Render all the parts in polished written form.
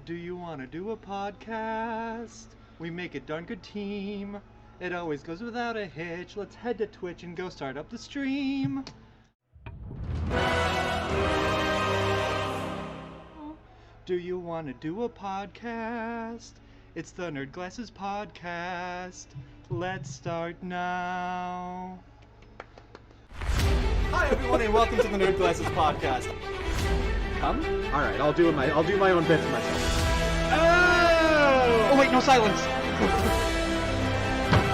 Do you want to do a podcast? We make a darn good team. It always goes without a hitch. Let's head to Twitch and go start up the stream. Do you want to do a podcast? It's the Nerd Glasses Podcast. Let's start now. Hi everyone and welcome to the Nerd Glasses Podcast. Come? All right, I'll do my own bits myself. Oh wait, no silence.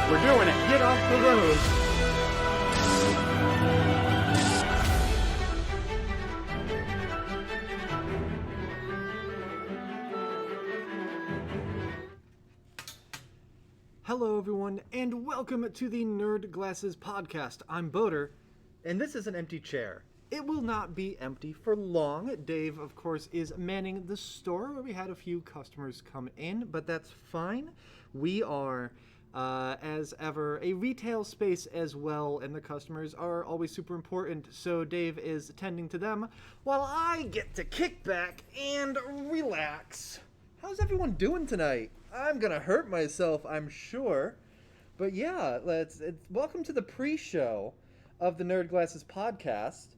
We're doing it. Get off the road. Hello everyone, and welcome to the Nerd Glasses Podcast. I'm Boater, and this is an empty chair. It will not be empty for long. Dave, of course, is manning the store where we had a few customers come in, but that's fine. We are, as ever, a retail space as well, and the customers are always super important, so Dave is attending to them while I get to kick back and relax. How's everyone doing tonight? I'm gonna hurt myself, I'm sure. But yeah, welcome to the pre-show of the Nerd Glasses Podcast.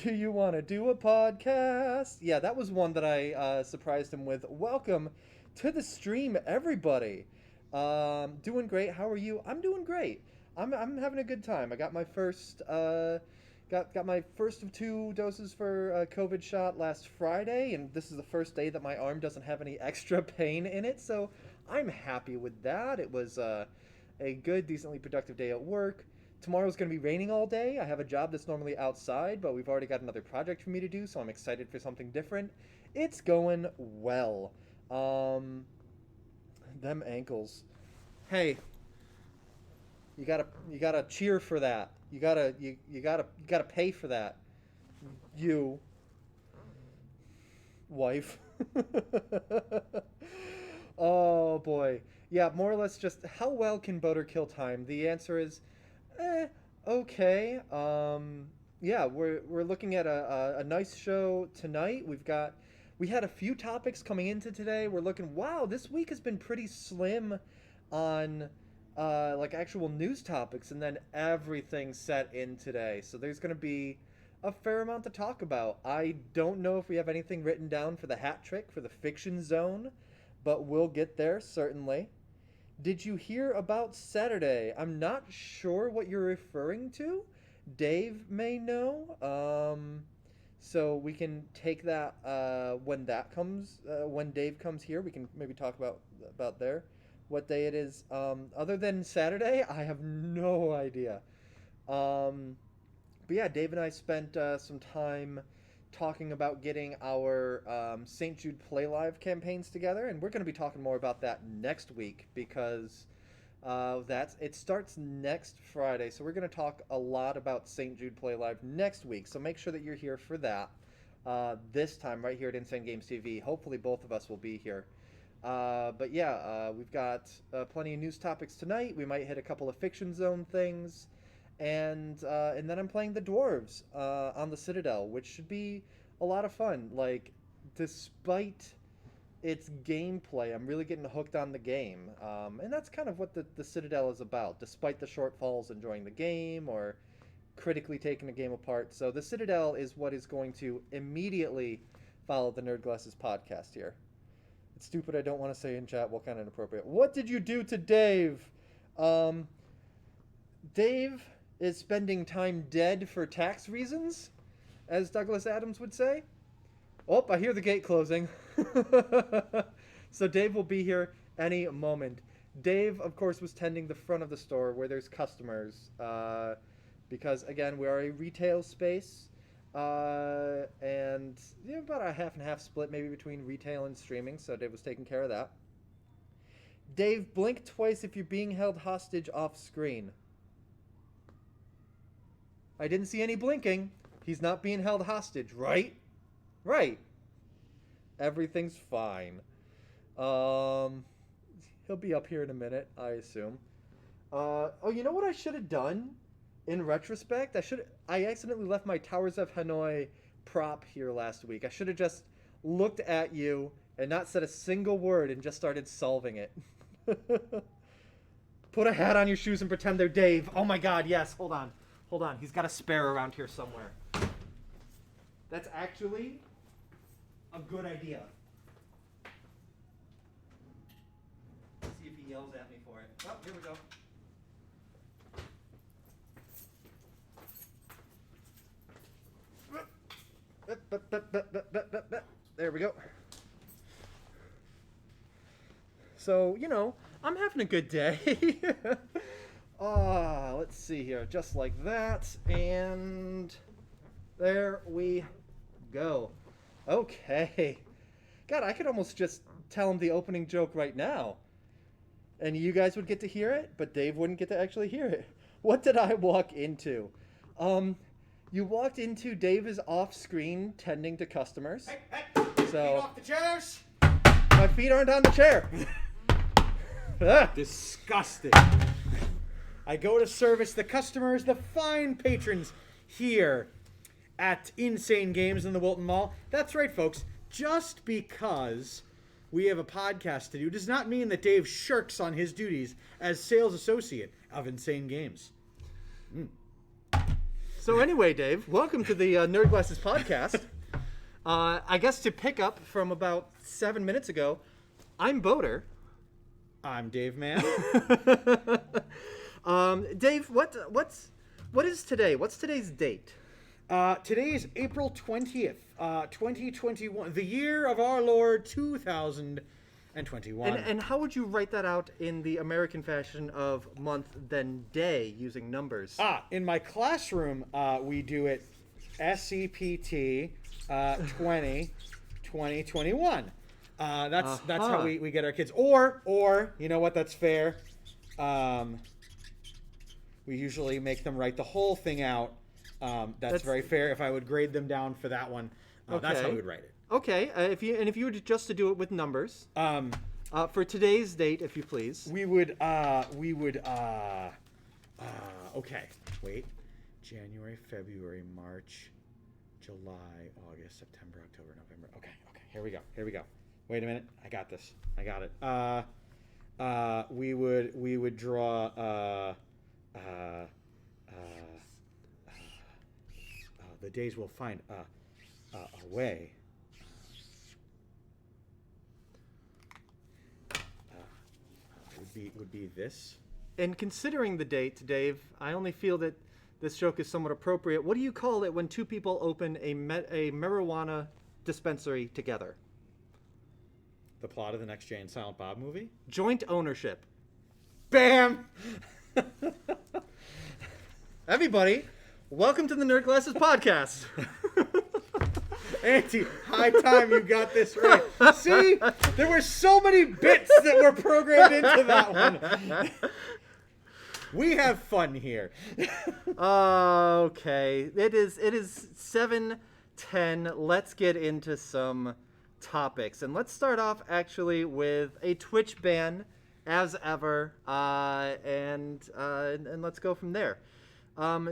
Do you want to do a podcast? Yeah, that was one that I surprised him with. Welcome to the stream, everybody. Doing great. How are you? I'm doing great. I'm having a good time. I got my first got my first of 2 doses for COVID shot last Friday, and this is the first day that my arm doesn't have any extra pain in it, so I'm happy with that. It was a good, decently productive day at work. Tomorrow's going to be raining all day. I have a job that's normally outside, but we've already got another project for me to do, so I'm excited for something different. It's going well. Them ankles. Hey, you gotta cheer for that. You gotta pay for that. You wife. Oh boy. Yeah, more or less just how well can Boater kill time? The answer is okay. Yeah, we're looking at a nice show tonight. We had a few topics coming into today. We're looking, wow, this week has been pretty slim on like actual news topics, and then everything set in today. So there's going to be a fair amount to talk about. I don't know if we have anything written down for the hat trick for the fiction zone, but we'll get there certainly. Did you hear about Saturday? I'm not sure what you're referring to. Dave may know. So we can take that when Dave comes here. We can maybe talk about there, what day it is. Other than Saturday, I have no idea. But yeah, Dave and I spent some time talking about getting our St. Jude Play Live campaigns together, and we're going to be talking more about that next week because it starts next Friday. So we're going to talk a lot about St. Jude Play Live next week. So make sure that you're here for that this time right here at Insane Games TV. Hopefully both of us will be here. But yeah, we've got plenty of news topics tonight. We might hit a couple of Fiction Zone things. And then I'm playing the Dwarves on the Citadel, which should be a lot of fun. Like, despite its gameplay, I'm really getting hooked on the game. And that's kind of what the Citadel is about, despite the shortfalls, enjoying the game or critically taking the game apart. So the Citadel is what is going to immediately follow the Nerd Glasses Podcast here. It's stupid I don't want to say in chat, what kind of inappropriate. What did you do to Dave? Dave is spending time dead for tax reasons, as Douglas Adams would say. Oh, I hear the gate closing. So Dave will be here any moment. Dave, of course, was tending the front of the store where there's customers, because, again, we are a retail space, and about a half and half split maybe between retail and streaming, so Dave was taking care of that. Dave, blink twice if you're being held hostage off screen. I didn't see any blinking. He's not being held hostage, right? Right. Everything's fine. He'll be up here in a minute, I assume. Oh, you know what I should have done? In retrospect, I accidentally left my Towers of Hanoi prop here last week. I should have just looked at you, and not said a single word and just started solving it. Put a hat on your shoes and pretend they're Dave. Oh my god, yes. Hold on. Hold on. He's got a spare around here somewhere. That's actually a good idea. Let's see if he yells at me for it. Oh, here we go. There we go. So, you know, I'm having a good day. Let's see here. Just like that. And there we go. Okay. God, I could almost just tell him the opening joke right now. And you guys would get to hear it, but Dave wouldn't get to actually hear it. What did I walk into? You walked into Dave is off screen tending to customers. Hey, So feet off the chairs. my feet aren't on the chair. Disgusting. I go to service the customers, the fine patrons here at Insane Games in the Wilton Mall. That's right, folks. Just because we have a podcast to do does not mean that Dave shirks on his duties as sales associate of Insane Games. So anyway, Dave, welcome to the Nerd Glasses podcast. I guess to pick up from about 7 minutes ago, I'm Boater. I'm Dave Mann. Dave, what is today? What's today's date? Today is April 20th, 2021, the year of our Lord 2021. And how would you write that out in the American fashion of month then day using numbers? In my classroom, we do it SEPT 2021. That's how we get our kids. Or you know what? That's fair. We usually make them write the whole thing out. That's very fair. If I would grade them down for that one, that's how we would write it. Okay. If you were just to do it with numbers, for today's date, if you please, we would. Okay. Wait. January, February, March, July, August, September, October, November. Okay. Here we go. Wait a minute. I got this. I got it. We would draw. The days will find a way. Would be this. and considering the date, Dave, I only feel that this joke is somewhat appropriate. What do you call it when two people open a marijuana dispensary together? The plot of the next Jay and Silent Bob movie? Joint ownership. Bam! Everybody, welcome to the Nerd Glasses podcast. Auntie, high time you got this right. See? There were so many bits that were programmed into that one. We have fun here. Okay. It is 7:10. Let's get into some topics. And let's start off actually with a Twitch ban as ever. And let's go from there.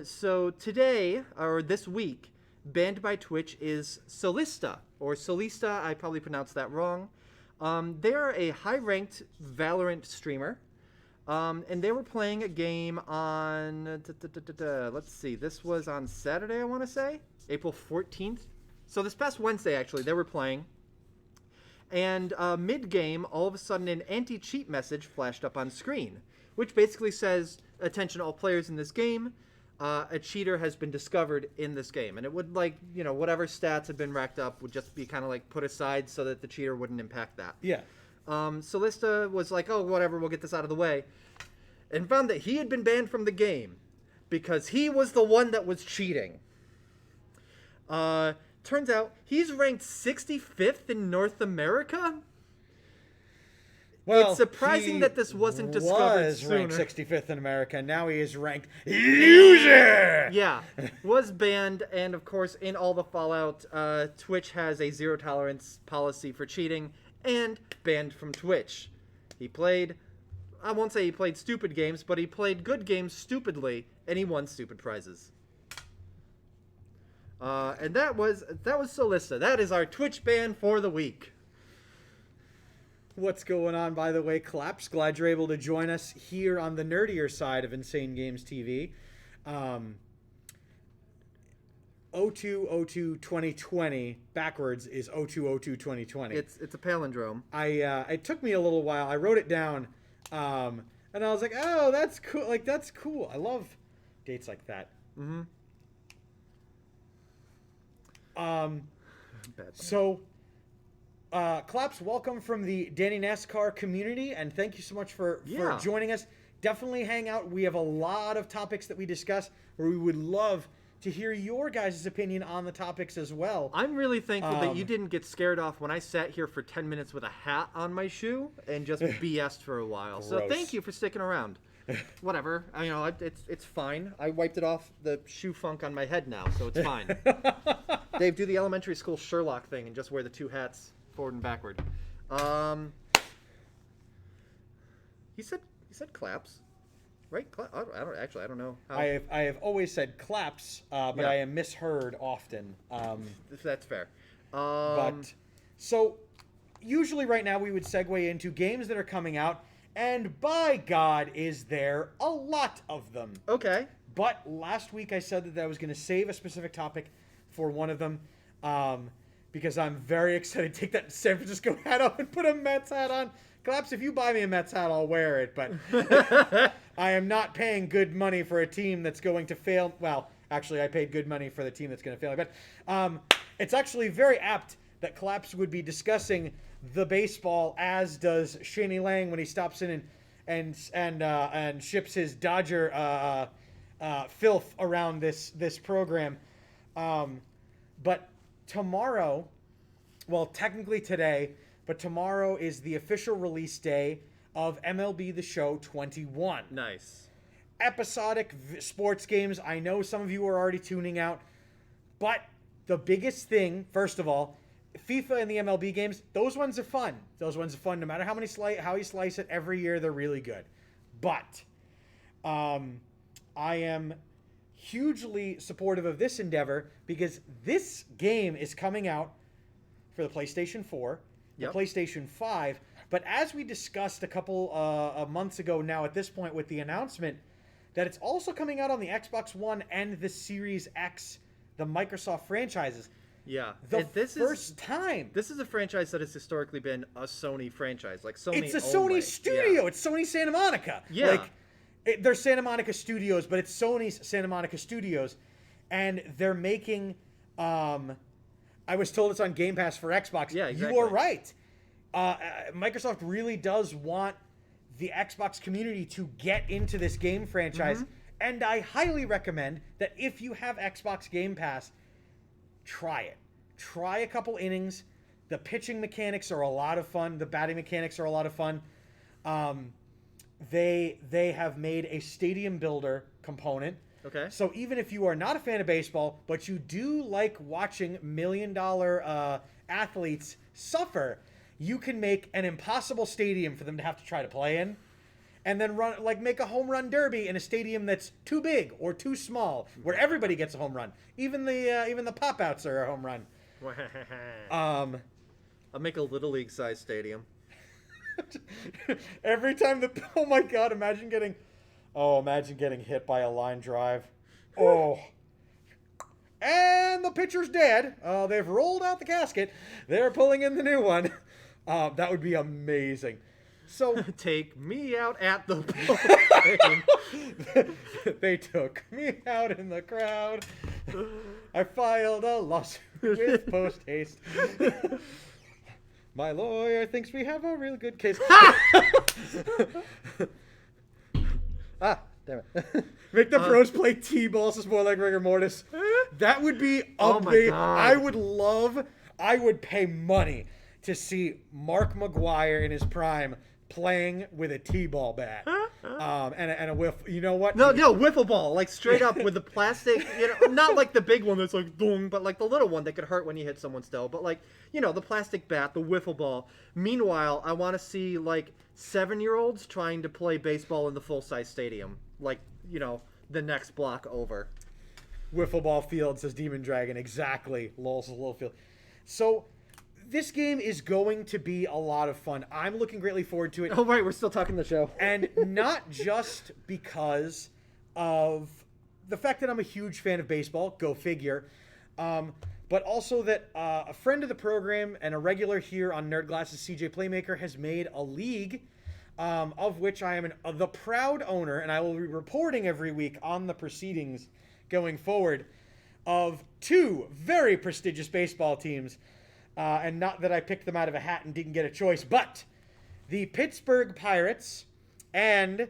So today, or this week, banned by Twitch is Solista, or Solista, I probably pronounced that wrong. They are a high-ranked Valorant streamer, and they were playing a game on, let's see, this was on Saturday, I want to say, April 14th. So this past Wednesday, actually, they were playing. And mid-game, all of a sudden, an anti-cheat message flashed up on screen, which basically says, attention all players in this game, a cheater has been discovered in this game. And it would, like, you know, whatever stats had been racked up would just be kind of, like, put aside so that the cheater wouldn't impact that. Yeah. Solista was like, oh, whatever, we'll get this out of the way. And found that he had been banned from the game because he was the one that was cheating. Turns out he's ranked 65th in North America. Well, it's surprising that this wasn't discovered sooner. He was ranked 65th in America. Now he is ranked loser. Yeah, was banned, and of course, in all the fallout, Twitch has a zero tolerance policy for cheating, and banned from Twitch. He played, I won't say he played stupid games, but he played good games stupidly, and he won stupid prizes. And that was Solista. That is our Twitch ban for the week. What's going on, by the way, Claps? Glad you're able to join us here on the nerdier side of Insane Games TV. 02/02/2020 backwards is 02/02/2020. It's a palindrome. It took me a little while. I wrote it down, and I was like, oh, that's cool. Like, that's cool. I love dates like that. Mm-hmm. So, Claps, welcome from the Danny NASCAR community, and thank you so much for joining us. Definitely hang out. We have a lot of topics that we discuss where we would love to hear your guys' opinion on the topics as well. I'm really thankful that you didn't get scared off when I sat here for 10 minutes with a hat on my shoe and just BS'd for a while. Gross. So thank you for sticking around. Whatever. It's fine. I wiped it off the shoe funk on my head now, so it's fine. Dave, do the elementary school Sherlock thing and just wear the two hats forward and backward. He said Claps. Right? I don't know. How... I have always said Claps, but I am misheard often. That's fair. But so usually right now we would segue into games that are coming out, and by God, is there a lot of them. Okay. But last week I said that I was going to save a specific topic for one of them, because I'm very excited to take that San Francisco hat off and put a Mets hat on. Claps, if you buy me a Mets hat, I'll wear it, but I am not paying good money for a team that's going to fail. Well, actually, I paid good money for the team that's going to fail. But it's actually very apt that Claps would be discussing the baseball, as does Shaney Lang when he stops in and ships his Dodger filth around this program. But tomorrow, well, technically today, but tomorrow is the official release day of MLB The Show 21. Nice. Episodic sports games. I know some of you are already tuning out, but the biggest thing, first of all, FIFA and the MLB games, those ones are fun. Those ones are fun. No matter how you slice it, every year they're really good. But I am hugely supportive of this endeavor because this game is coming out for the PlayStation 4, the PlayStation 5. But as we discussed a couple of months ago now at this point with the announcement that it's also coming out on the Xbox One and the Series X, the Microsoft franchises. Yeah. This time. This is a franchise that has historically been a Sony franchise. Like Sony. It's a only. Sony studio. Yeah. It's Sony Santa Monica. Yeah. They're Santa Monica Studios, but it's Sony's Santa Monica Studios. And they're making... I was told it's on Game Pass for Xbox. Yeah, exactly. You are right. Microsoft really does want the Xbox community to get into this game franchise. Mm-hmm. And I highly recommend that if you have Xbox Game Pass, try it. Try a couple innings. The pitching mechanics are a lot of fun. The batting mechanics are a lot of fun. They have made a stadium builder component. Okay. So even if you are not a fan of baseball, but you do like watching million-dollar athletes suffer, you can make an impossible stadium for them to have to try to play in, and then make a home run derby in a stadium that's too big or too small, where everybody gets a home run. Even the pop-outs are a home run. I'll make a Little League size stadium. Every time oh my God! Imagine getting hit by a line drive. Oh. And the pitcher's dead. They've rolled out the casket. They're pulling in the new one. That would be amazing. So take me out at the ball. They took me out in the crowd. I filed a lawsuit with post haste. My lawyer thinks we have a real good case. Ah, damn it. Make the pros play T-balls is more like rigor mortis. That would be amazing. I would pay money to see Mark McGwire in his prime playing with a T-ball bat. And a whiff. You know what? No, wiffle ball. Like straight up with the plastic, not like the big one that's like boom, but like the little one that could hurt when you hit someone still. But like, the plastic bat, the wiffle ball. Meanwhile, I want to see like 7-year-olds trying to play baseball in the full-size stadium. Like, the next block over. Wiffle ball field, says Demon Dragon. Exactly. Lol's a little field. So this game is going to be a lot of fun. I'm looking greatly forward to it. Oh, right, we're still talking the show. And not just because of the fact that I'm a huge fan of baseball, go figure, but also that a friend of the program and a regular here on Nerd Glasses, CJ Playmaker, has made a league of which I am the proud owner, and I will be reporting every week on the proceedings going forward of 2 very prestigious baseball teams. And not that I picked them out of a hat and didn't get a choice, but the Pittsburgh Pirates and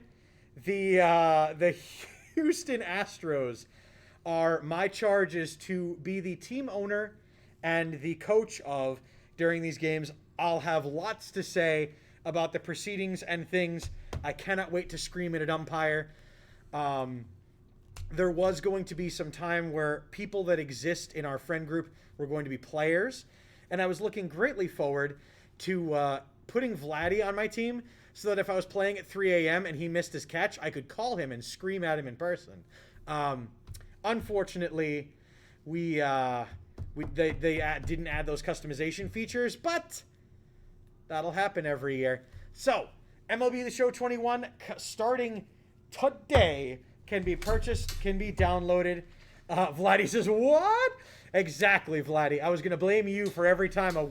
the Houston Astros are my charges to be the team owner and the coach of during these games. I'll have lots to say about the proceedings and things. I cannot wait to scream at an umpire. There was going to be some time where people that exist in our friend group were going to be players, and I was looking greatly forward to putting Vladdy on my team so that if I was playing at 3 a.m. and he missed his catch, I could call him and scream at him in person. Unfortunately, they didn't add those customization features, but that'll happen every year. So, MLB The Show 21, starting today, can be purchased, can be downloaded. Vladdy says, what? Exactly, Vladdy. I was going to blame you for every time a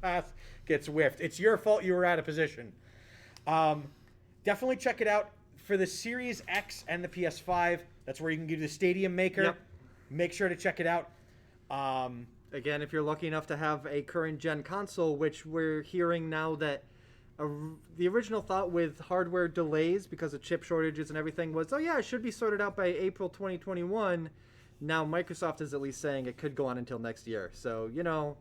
pass gets whiffed. It's your fault you were out of position. Definitely check it out for the Series X and the PS5. That's where you can do the Stadium Maker. Yep. Make sure to check it out. Again, if you're lucky enough to have a current-gen console, which we're hearing now that the original thought with hardware delays because of chip shortages and everything was, oh yeah, it should be sorted out by April 2021. Now Microsoft is at least saying it could go on until next year. So,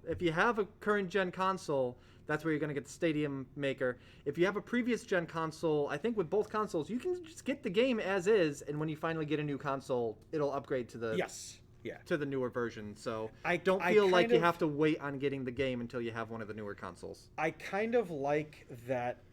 if you have a current-gen console, that's where you're going to get the Stadium Maker. If you have a previous-gen console, I think with both consoles, you can just get the game as is, and when you finally get a new console, it'll upgrade to the to the newer version. So I don't feel like you have to wait on getting the game until you have one of the newer consoles. I kind of like that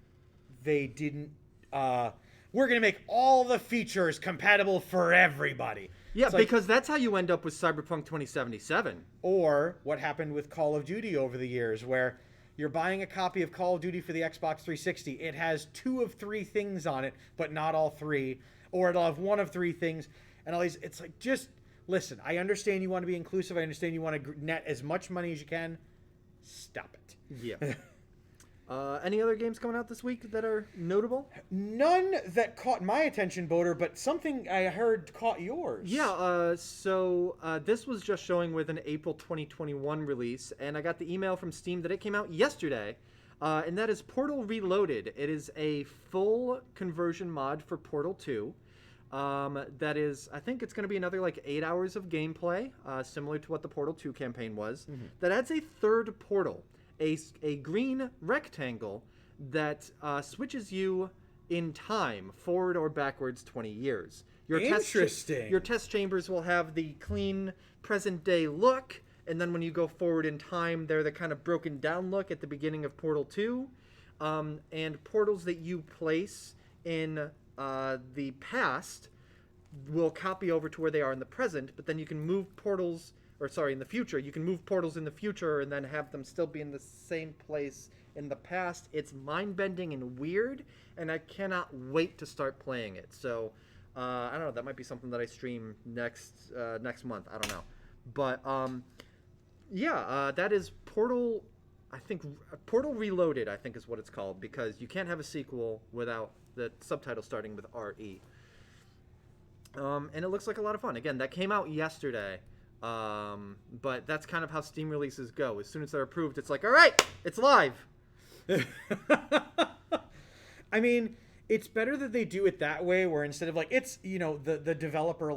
they didn't... we're going to make all the features compatible for everybody. Yeah, because that's how you end up with Cyberpunk 2077. Or what happened with Call of Duty over the years, where you're buying a copy of Call of Duty for the Xbox 360. It has 2 of 3 things on it, but not all 3. Or it'll have 1 of 3 things. And all these, it's like, just listen, I understand you want to be inclusive. I understand you want to net as much money as you can. Stop it. Yeah. Any other games coming out this week that are notable? None that caught my attention, Boater, but something I heard caught yours. Yeah, so this was just showing with an April 2021 release, and I got the email from Steam that it came out yesterday, and that is Portal Reloaded. It is a full conversion mod for Portal 2. That is, I think it's going to be another 8 hours of gameplay, similar to what the Portal 2 campaign was. Mm-hmm. That adds a third portal. A green rectangle that switches you in time, forward or backwards 20 years. Interesting. Your test chambers will have the clean present-day look, and then when you go forward in time, they're the kind of broken-down look at the beginning of Portal 2. And portals that you place in the past will copy over to where they are in the present, but then you can move portals... in the future. You can move portals in the future and then have them still be in the same place in the past. It's mind-bending and weird, and I cannot wait to start playing it. So, I don't know. That might be something that I stream next month. I don't know. But, that is Portal... I think Portal Reloaded, I think is what it's called, because you can't have a sequel without the subtitle starting with R-E. And it looks like a lot of fun. Again, that came out yesterday. But that's kind of how Steam releases go. As soon as they're approved, it's like, all right, it's live. I mean, it's better that they do it that way, where instead of it's, the developer,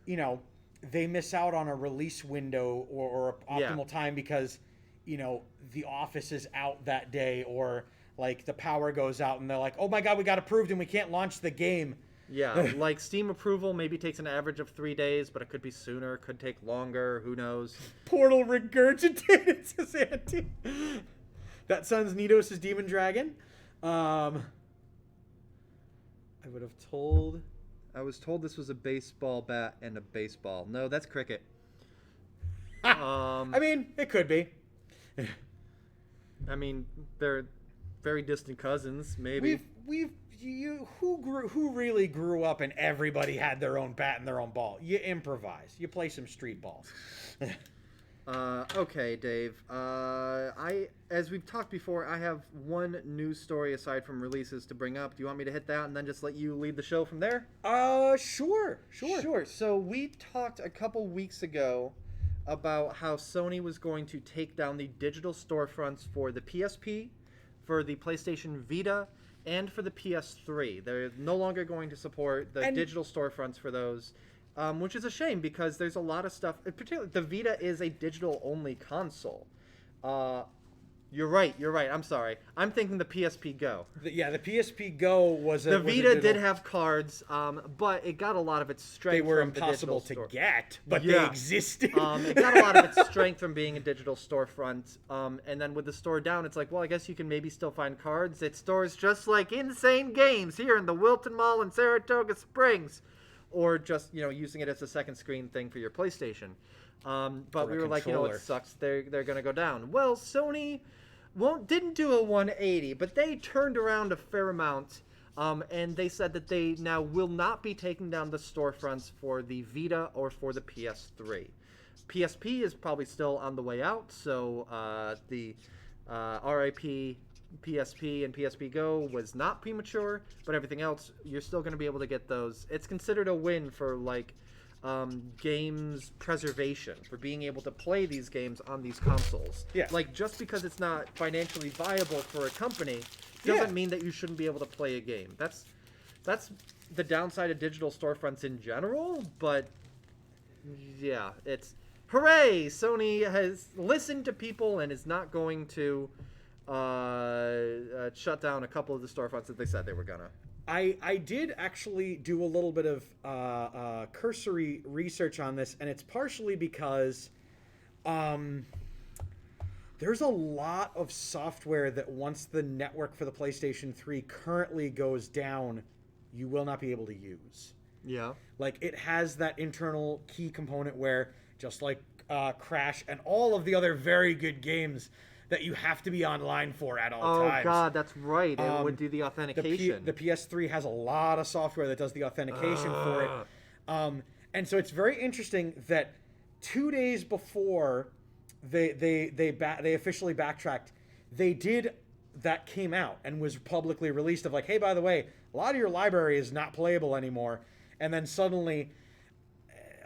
they miss out on a release window or optimal time because, the office is out that day, or the power goes out and they're like, oh my God, we got approved and we can't launch the game. Yeah, Steam approval maybe takes an average of 3 days, but it could be sooner, could take longer, who knows. Portal regurgitated, says Auntie. That sounds Nidos' Demon Dragon. I was told this was a baseball bat and a baseball. No, that's cricket. I mean, it could be. I mean, they're very distant cousins, maybe. Who really grew up and everybody had their own bat and their own ball? You improvise. You play some street balls. Okay, Dave. As we've talked before, I have one news story aside from releases to bring up. Do you want me to hit that and then just let you lead the show from there? Sure. So we talked a couple weeks ago about how Sony was going to take down the digital storefronts for the PSP, for the PlayStation Vita, and for the PS3. They're no longer going to support the digital storefronts for those, which is a shame because there's a lot of stuff. Particularly, the Vita is a digital-only console. You're right. I'm sorry. I'm thinking the PSP Go. The PSP Go was a... The Vita did have cards, but it got a lot of its strength They were from impossible the digital to get, but they existed. It got a lot of its strength from being a digital storefront. And then with the store down, it's like, well, I guess you can maybe still find cards. It stores just like Insane Games here in the Wilton Mall in Saratoga Springs. Or just, using it as a second screen thing for your PlayStation. But we were like, it sucks. They're going to go down. Well, Sony... didn't do a 180, but they turned around a fair amount, and they said that they now will not be taking down the storefronts for the Vita or for the PS3. PSP is probably still on the way out, so the RIP PSP and PSP Go was not premature, but everything else, you're still going to be able to get those. It's considered a win for, games preservation, for being able to play these games on these consoles. Yeah. Just because it's not financially viable for a company doesn't mean that you shouldn't be able to play a game. That's the downside of digital storefronts in general, but yeah, it's hooray! Sony has listened to people and is not going to shut down a couple of the storefronts that they said they were gonna. I did actually do a little bit of cursory research on this, and it's partially because there's a lot of software that once the network for the PlayStation 3 currently goes down, you will not be able to use. Yeah. It has that internal key component where, just like Crash and all of the other very good games that you have to be online for at all times. Oh, God, that's right. It would do the authentication. The PS3 has a lot of software that does the authentication for it. And so it's very interesting that 2 days before they officially backtracked, that came out and was publicly released of hey, by the way, a lot of your library is not playable anymore. And then suddenly,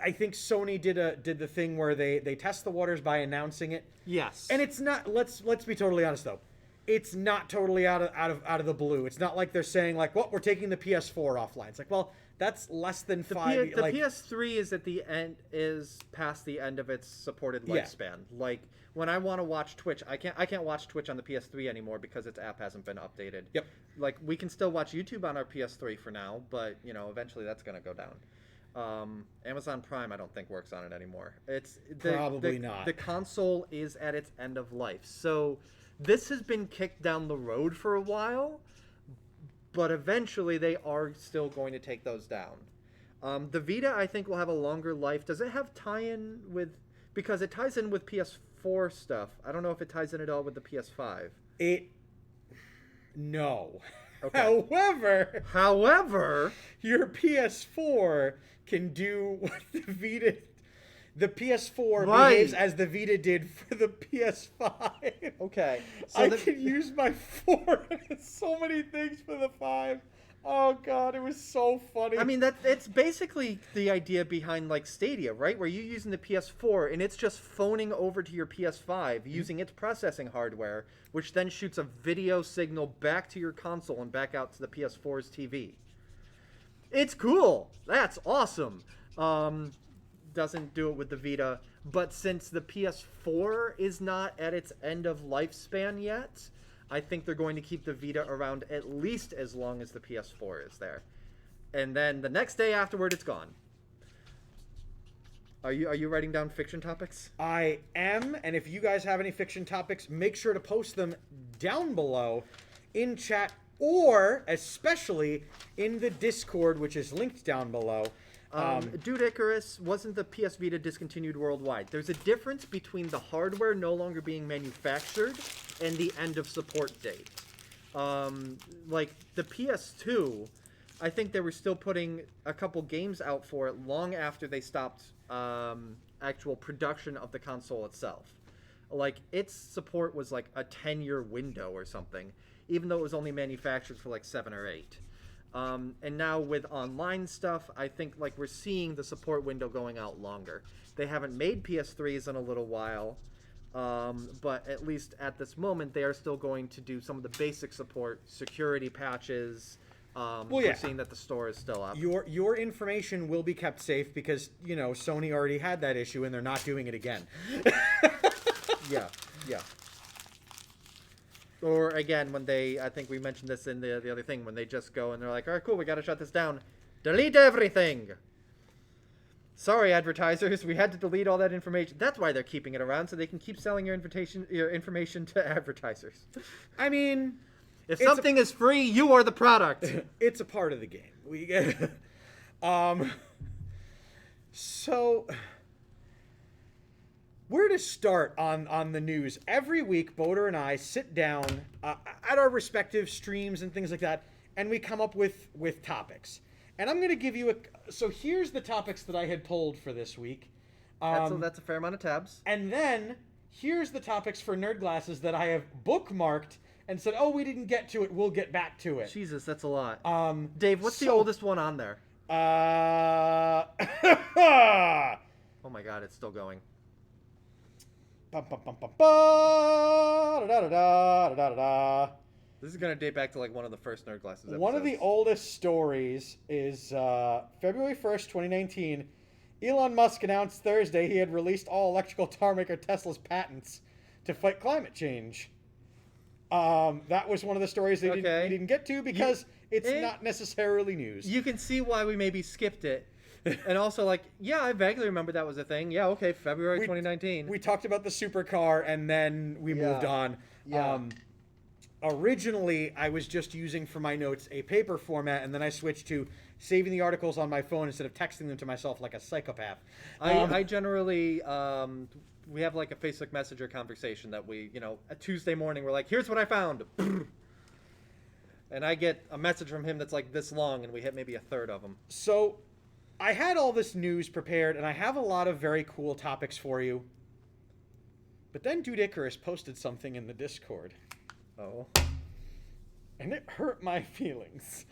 I think Sony did the thing where they test the waters by announcing it. Yes. And it's not. Let's be totally honest though. It's not totally out of the blue. It's not like they're saying well, we're taking the PS4 offline. It's well, that's less than five. The PS3 is at the end, is past the end of its supported lifespan. Yeah. When I want to watch Twitch, I can't watch Twitch on the PS3 anymore because its app hasn't been updated. Yep. We can still watch YouTube on our PS3 for now, but eventually that's gonna go down. Amazon Prime, I don't think works on it anymore. It's probably not. The console is at its end of life, so this has been kicked down the road for a while, but eventually they are still going to take those down. The Vita, I think, will have a longer life. Does it have tie-in with? Because it ties in with PS4 stuff. I don't know if it ties in at all with the PS5. No. Okay. However, your PS4 can do what the Vita... The PS4 behaves as the Vita did for the PS5. Okay. So I can use my 4 and so many things for the 5. Oh, God, it was so funny. I mean, it's basically the idea behind, Stadia, right? Where you're using the PS4, and it's just phoning over to your PS5 using its processing hardware, which then shoots a video signal back to your console and back out to the PS4's TV. It's cool. That's awesome. Doesn't do it with the Vita, but since the PS4 is not at its end of lifespan yet, I think they're going to keep the Vita around at least as long as the PS4 is there. And then the next day afterward, it's gone. Are you writing down fiction topics? I am, and if you guys have any fiction topics, make sure to post them down below in chat or especially in the Discord, which is linked down below. Dude Icarus wasn't the PS Vita discontinued worldwide. There's a difference between the hardware no longer being manufactured and the end of support date. Like the PS2, I think they were still putting a couple games out for it long after they stopped actual production of the console itself. Like its support was like a 10-year window or something, even though it was only manufactured for like 7 or 8. And now with online stuff, I think like we're seeing the support window going out longer. They haven't made PS3s in a little while, but at least at this moment, they are still going to do some of the basic support, security patches. We're seeing that the store is still up. Your information will be kept safe because, you know, Sony already had that issue and they're not doing it again. Yeah. Or again, when they, I think we mentioned this in the other thing, when they just go and they're like, all right, cool, we got to shut this down. Delete everything. Sorry, advertisers, we had to delete all that information. That's why they're keeping it around, so they can keep selling your information to advertisers. I mean, if something is free, you are the product. It's a part of the game. We get, so where to start on the news? Every week, Boder and I sit down at our respective streams and things like that, and we come up with topics. And I'm going to give you so here's the topics that I had pulled for this week. That's a fair amount of tabs. And then here's the topics for Nerd Glasses that I have bookmarked and said, oh, we didn't get to it. We'll get back to it. Jesus, that's a lot. Dave, what's the oldest one on there? Oh my God, it's still going. This is going to date back to like one of the first Nerd Glasses episodes. One of the oldest stories is February 1st, 2019. Elon Musk announced Thursday he had released all electrical car maker Tesla's patents to fight climate change. That was one of the stories we didn't get to because it's not necessarily news. You can see why we maybe skipped it. And also, like, yeah, I vaguely remember that was a thing. Yeah, okay, February 2019. We talked about the supercar, and then we moved on. Yeah. Originally, I was just using for my notes a paper format, and then I switched to saving the articles on my phone instead of texting them to myself like a psychopath. I generally, we have like a Facebook Messenger conversation that we, you know, a Tuesday morning, we're like, here's what I found. And I get a message from him that's like this long, and we hit maybe a third of them. So I had all this news prepared, and I have a lot of very cool topics for you. But then Dude Icarus posted something in the Discord. Oh. And it hurt my feelings.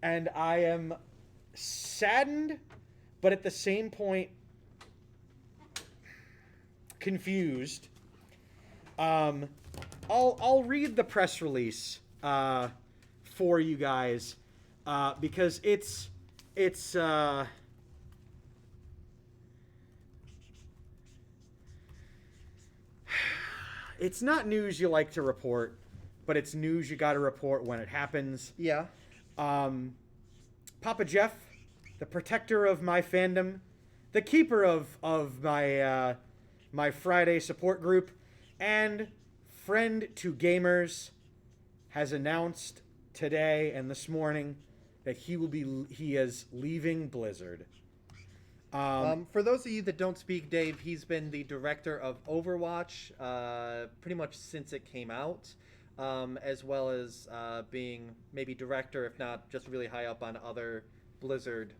And I am saddened, but at the same point, confused. I'll read the press release for you guys because it's not news you like to report, but it's news you got to report when it happens. Yeah. Papa Jeff, the protector of my fandom, the keeper of my my Friday support group, and friend to gamers, has announced today and this morning that he is leaving Blizzard. For those of you that don't speak, Dave, he's been the director of Overwatch pretty much since it came out, as well as being maybe director, if not just really high up on other Blizzard.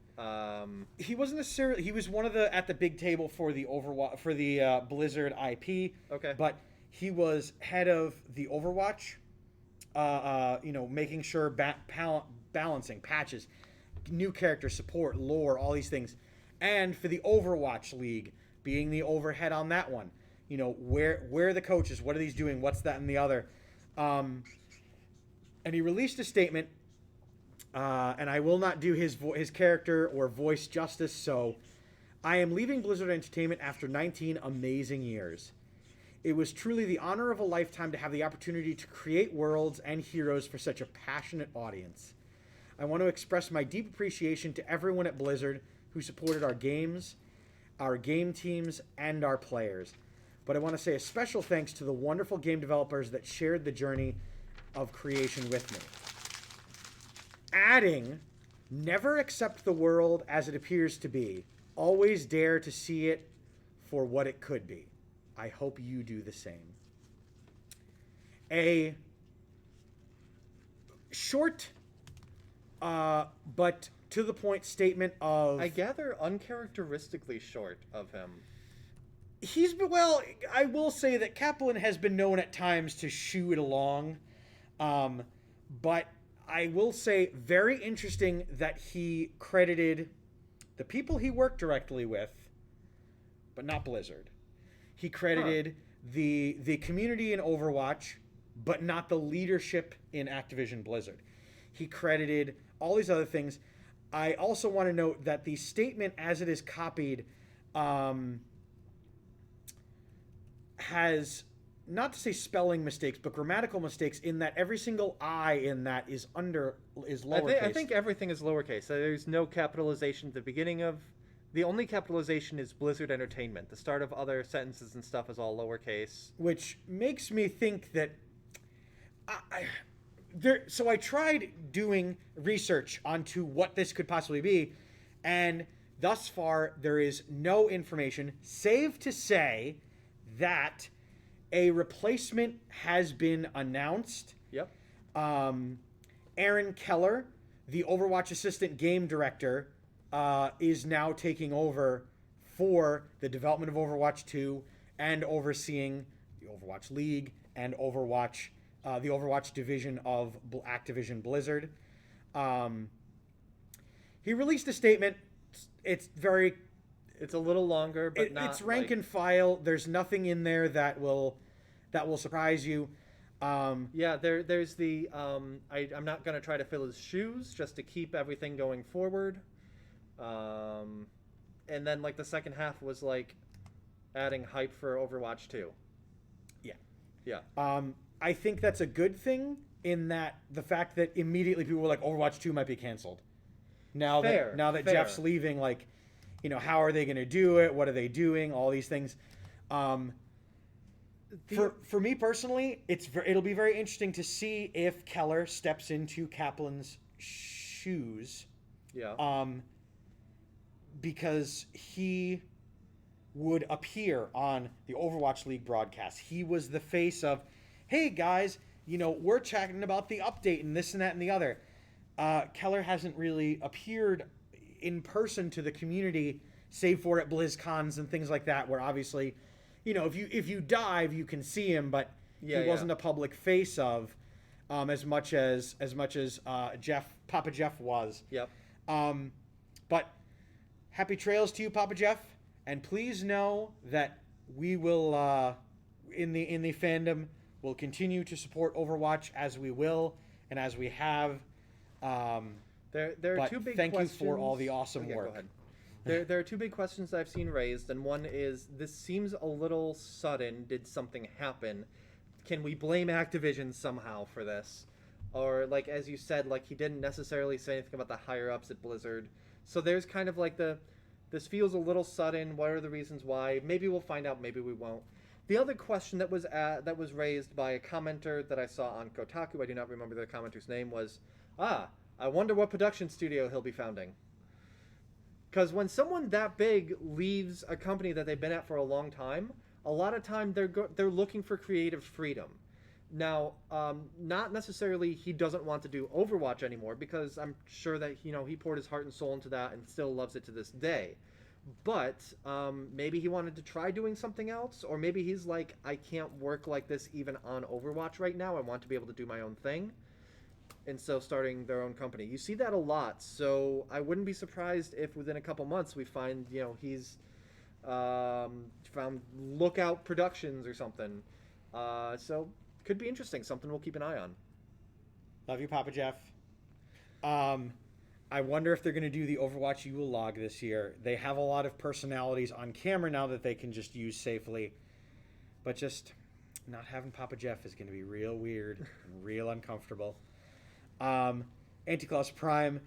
He wasn't necessarily. He was one of the at the big table for the Overwatch for the Blizzard IP. Okay, but he was head of the Overwatch. Making sure balancing patches, new character support, lore, all these things. And for the Overwatch League, being the overhead on that one, you know, where are the coaches? What are these doing? What's that and the other? And he released a statement, and I will not do his character or voice justice. So, I am leaving Blizzard Entertainment after 19 amazing years. It was truly the honor of a lifetime to have the opportunity to create worlds and heroes for such a passionate audience. I want to express my deep appreciation to everyone at Blizzard who supported our games, our game teams, and our players. But I want to say a special thanks to the wonderful game developers that shared the journey of creation with me. Adding Never accept the world as it appears to be. Always dare to see it for what it could be. I hope you do the same. A short, but to the point statement of... I gather uncharacteristically short of him. Well, I will say that Kaplan has been known at times to shoo it along. But I will say very interesting that he credited the people he worked directly with, but not Blizzard. He credited the community in Overwatch, but not the leadership in Activision Blizzard. He credited all these other things. I also want to note that the statement as it is copied has, not to say spelling mistakes, but grammatical mistakes in that every single I in that is lowercase. I think everything is lowercase. There's no capitalization at the beginning of... The only capitalization is Blizzard Entertainment. The start of other sentences and stuff is all lowercase. Which makes me think that... So I tried doing research onto what this could possibly be, and thus far there is no information, save to say that a replacement has been announced. Yep. Aaron Keller, the Overwatch assistant game director, is now taking over for the development of Overwatch 2 and overseeing the Overwatch League and Overwatch, the Overwatch division of Activision Blizzard. He released a statement. It's a little longer, but it's rank and file. There's nothing in there that will surprise you. There's the I'm not going to try to fill his shoes just to keep everything going forward. And then like the second half was like adding hype for Overwatch 2. Yeah. I think that's a good thing in that the fact that immediately people were like Overwatch 2 might be canceled. Now that Jeff's leaving, like, you know, how are they going to do it? What are they doing? All these things. For me personally, it'll be very interesting to see if Keller steps into Kaplan's shoes. Yeah. Because he would appear on the Overwatch League broadcast. He was the face of, hey guys, you know, we're chatting about the update and this and that and the other. Keller hasn't really appeared in person to the community, save for at BlizzCons and things like that, where obviously, you know, if you dive, you can see him, but he wasn't a public face of as much as Papa Jeff was. Yep. But happy trails to you, Papa Jeff, and please know that we will in the fandom will continue to support Overwatch as we will and as we have. There are two big thank questions. You for all the awesome work. Go ahead. There are two big questions I've seen raised, and one is, this seems a little sudden. Did something happen? Can we blame Activision somehow for this? Or, like, as you said, like, he didn't necessarily say anything about the higher-ups at Blizzard. So there's kind of like this feels a little sudden. What are the reasons why? Maybe we'll find out, maybe we won't. The other question that was raised by a commenter that I saw on Kotaku, I do not remember the commenter's name, was, I wonder what production studio he'll be founding. Because when someone that big leaves a company that they've been at for a long time, a lot of time they're looking for creative freedom. Now, not necessarily he doesn't want to do Overwatch anymore, because I'm sure that, you know, he poured his heart and soul into that and still loves it to this day. But maybe he wanted to try doing something else, or maybe he's like, I can't work like this even on Overwatch right now. I want to be able to do my own thing. And so starting their own company. You see that a lot, so I wouldn't be surprised if within a couple months we find, you know, he's found Lookout Productions or something. So could be interesting, something we'll keep an eye on. Love you, Papa Jeff. I wonder if they're going to do the Overwatch Yule log this year. They have a lot of personalities on camera now that they can just use safely. But just not having Papa Jeff is going to be real weird and real uncomfortable. Anti-Claus Prime.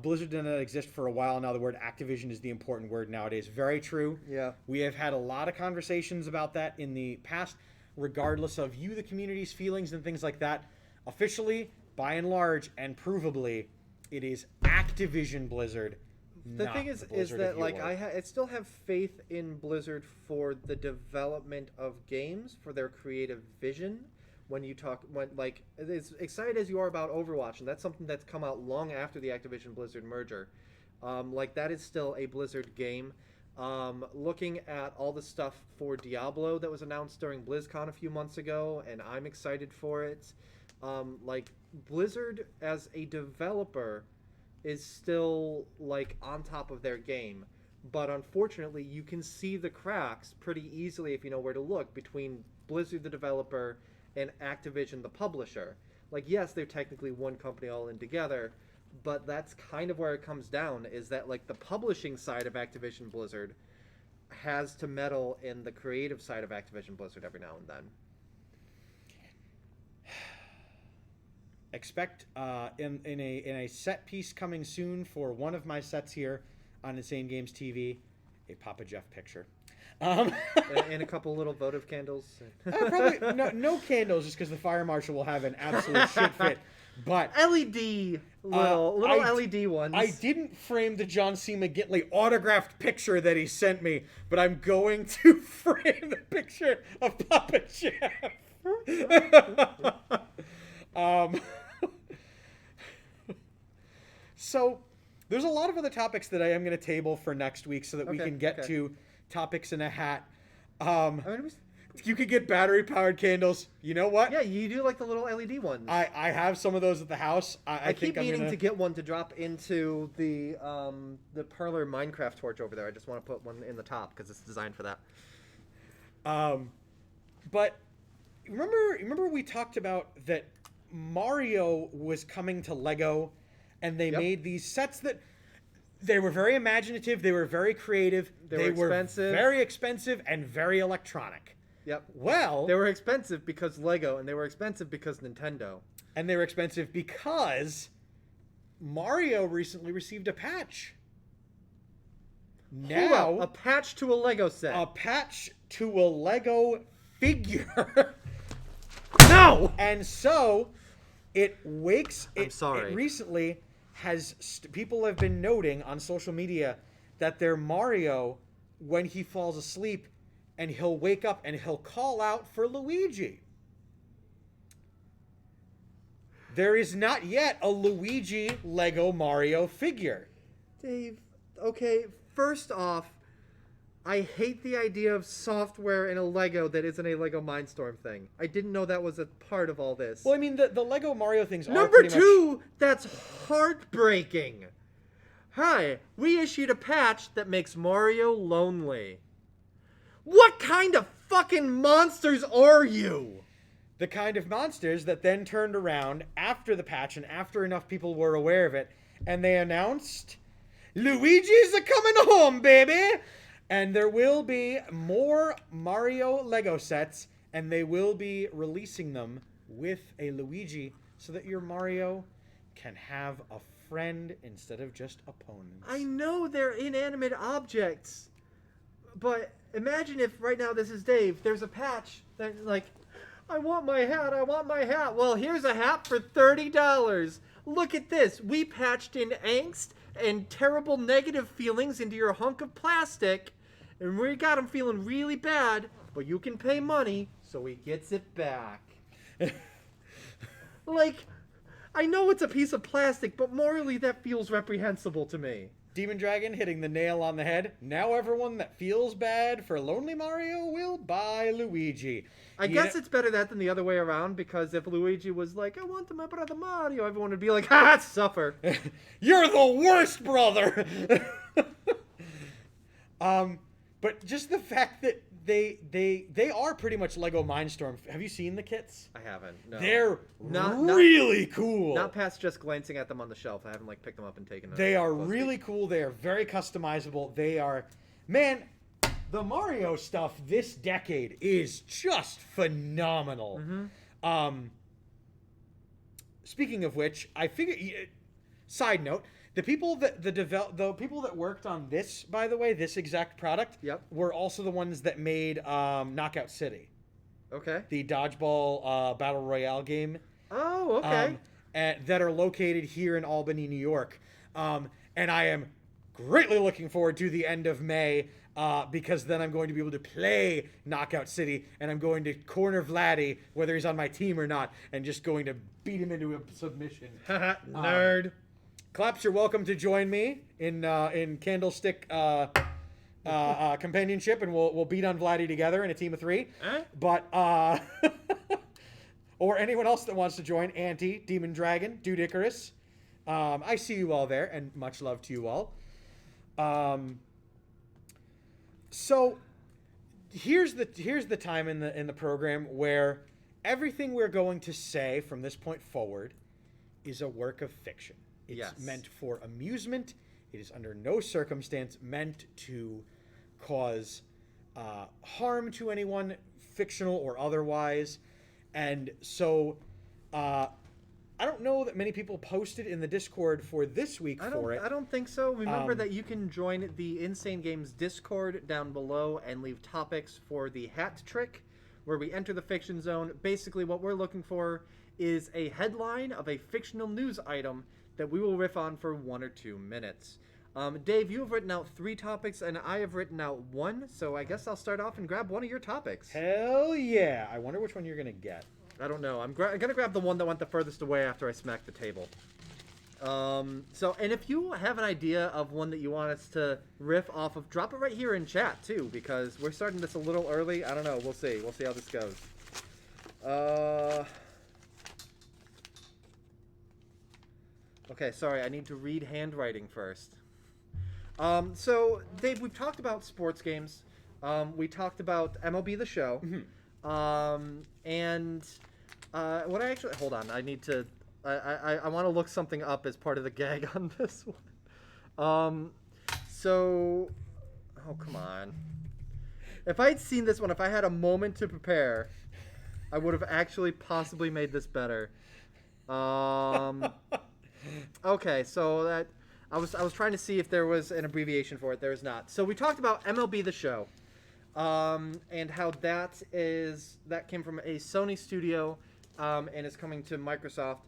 Blizzard did not exist for a while now. The word Activision is the important word nowadays. Very true. Yeah. We have had a lot of conversations about that in the past, regardless of you, the community's feelings and things like that. Officially, by and large, and provably, it is Activision Blizzard. The not thing is Blizzard that of like yore. I still have faith in Blizzard for the development of games, for their creative vision. When like as excited as you are about Overwatch, and that's something that's come out long after the Activision Blizzard merger, like that is still a Blizzard game. Looking at all the stuff for Diablo that was announced during BlizzCon a few months ago, and I'm excited for it. Like Blizzard as a developer is still like on top of their game, but unfortunately you can see the cracks pretty easily if you know where to look between Blizzard the developer and Activision the publisher. Like yes, they're technically one company all in together, but that's kind of where it comes down, is that like the publishing side of Activision Blizzard has to meddle in the creative side of Activision Blizzard every now and then. Expect in a set piece coming soon for one of my sets here on Insane Games TV, a Papa Jeff picture. And a couple little votive candles. Probably no candles, just because the fire marshal will have an absolute shit fit. But LED little LED ones. I didn't frame the John C. McGinley autographed picture that he sent me, but I'm going to frame the picture of Papa Jeff. So there's a lot of other topics that I am going to table for next week so that we can get to topics in a hat. You could get battery-powered candles. You know what? Yeah, you do like the little LED ones. I have some of those at the house. I keep think meaning to get one to drop into the Perler Minecraft torch over there. I just want to put one in the top because it's designed for that. But remember we talked about that Mario was coming to Lego, and they made these sets that they were very imaginative, they were very creative, they were expensive, very expensive, and very electronic. Yep. Well, they were expensive because Lego, and they were expensive because Nintendo. And they were expensive because Mario recently received a patch. Now, a patch to a Lego set. A patch to a Lego figure. No! And so it wakes. I'm sorry. It recently has people have been noting on social media that their Mario, when he falls asleep, and he'll wake up and he'll call out for Luigi. There is not yet a Luigi Lego Mario figure. Dave, okay, first off, I hate the idea of software in a Lego that isn't a Lego Mindstorm thing. I didn't know that was a part of all this. Well, I mean, the Lego Mario things are Number pretty two, that's heartbreaking. Hi, we issued a patch that makes Mario lonely. What kind of fucking monsters are you? The kind of monsters that then turned around after the patch and after enough people were aware of it, and they announced, Luigi's a coming home, baby! And there will be more Mario Lego sets, and they will be releasing them with a Luigi so that your Mario can have a friend instead of just opponents. I know they're inanimate objects, but imagine if right now this is Dave, there's a patch that like, I want my hat. Well, here's a hat for $30. Look at this. We patched in angst and terrible negative feelings into your hunk of plastic, and we got him feeling really bad, but you can pay money so he gets it back. Like, I know it's a piece of plastic, but morally that feels reprehensible to me. Demon Dragon hitting the nail on the head. Now everyone that feels bad for Lonely Mario will buy Luigi. I guess it's better that than the other way around, because if Luigi was like, I want my brother Mario, everyone would be like, ha, suffer. You're the worst brother! But just the fact that they are pretty much Lego Mindstorm. Have you seen the kits? I haven't. No. They're really cool. Not past just glancing at them on the shelf. I haven't like picked them up and taken them. They are really cool. They are very customizable. They are, man, the Mario stuff this decade is just phenomenal. Mm-hmm. Speaking of which, I figure. Side note. The people that worked on this, by the way, this exact product, were also the ones that made Knockout City. Okay. The dodgeball battle royale game. Oh, okay. That are located here in Albany, New York. And I am greatly looking forward to the end of May, because then I'm going to be able to play Knockout City, and I'm going to corner Vladdy, whether he's on my team or not, and just going to beat him into a submission. Nerd. Claps, you're welcome to join me in Candlestick companionship, and we'll beat on Vladdy together in a team of 3. But or anyone else that wants to join, Auntie, Demon Dragon, Dude Icarus. I see you all there, and much love to you all. So here's the time in the program where everything we're going to say from this point forward is a work of fiction. It's meant for amusement. It is under no circumstance meant to cause harm to anyone, fictional or otherwise. And so I don't know that many people posted in the Discord for this week for it. I don't think so. Remember that you can join the Insane Games Discord down below and leave topics for the hat trick, where we enter the fiction zone. Basically, what we're looking for is a headline of a fictional news item that we will riff on for 1 or 2 minutes. Dave, you have written out 3 topics, and I have written out 1, so I guess I'll start off and grab one of your topics. Hell yeah. I wonder which one you're going to get. I don't know. I'm going to grab the one that went the furthest away after I smacked the table. And if you have an idea of one that you want us to riff off of, drop it right here in chat, too, because we're starting this a little early. I don't know. We'll see. We'll see how this goes. Okay, sorry. I need to read handwriting first. So, Dave, we've talked about sports games. We talked about MLB The Show. What I actually... Hold on. I need to... I want to look something up as part of the gag on this one. Oh, come on. If I had seen this one, if I had a moment to prepare, I would have actually possibly made this better. Okay, so that... I was trying to see if there was an abbreviation for it. There is not. So we talked about MLB The Show, and how that came from a Sony studio, and is coming to Microsoft.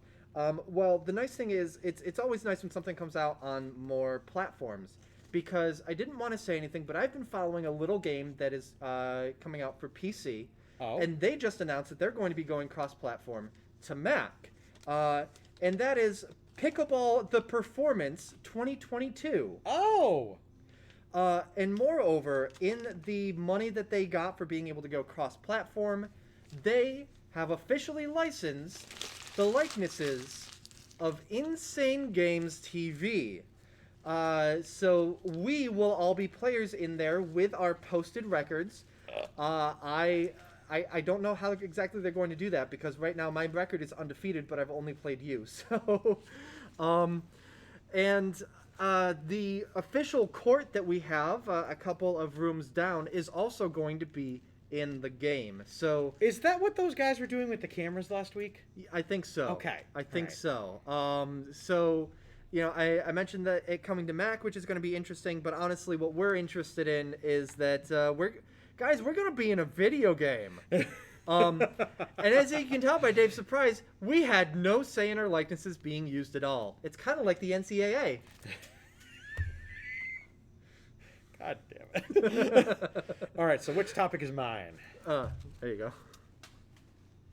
Well, the nice thing is, it's always nice when something comes out on more platforms, because I didn't want to say anything, but I've been following a little game that is coming out for PC, and they just announced that they're going to be going cross-platform to Mac, and that is Pickleball The Performance 2022. And moreover, in the money that they got for being able to go cross-platform, they have officially licensed the likenesses of Insane Games TV. So we will all be players in there with our posted records. I don't know how exactly they're going to do that, because right now my record is undefeated, but I've only played you. So, the official court that we have, a couple of rooms down, is also going to be in the game. So, is that what those guys were doing with the cameras last week? I think so. Okay. I think so. I mentioned that it coming to Mac, which is going to be interesting, but honestly, what we're interested in is that we're going to be in a video game. And as you can tell by Dave's surprise, we had no say in our likenesses being used at all. It's kind of like the NCAA. God damn it. All right, so which topic is mine? There you go.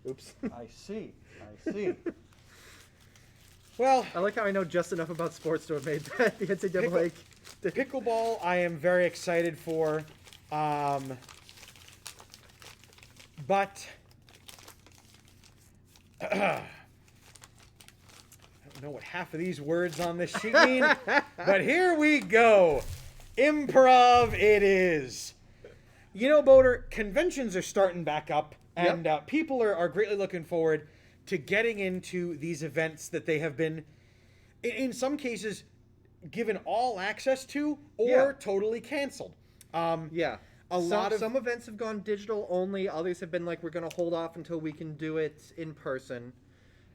Oops. I see. Well, I like how I know just enough about sports to have made that. The NCAA. Pickleball, I am very excited for. But I don't know what half of these words on this sheet mean, but here we go. Improv it is. You know, Boater, conventions are starting back up, and people are greatly looking forward to getting into these events that they have been, in some cases, given all access to or totally canceled. Some events have gone digital only. Others have been like, we're going to hold off until we can do it in person.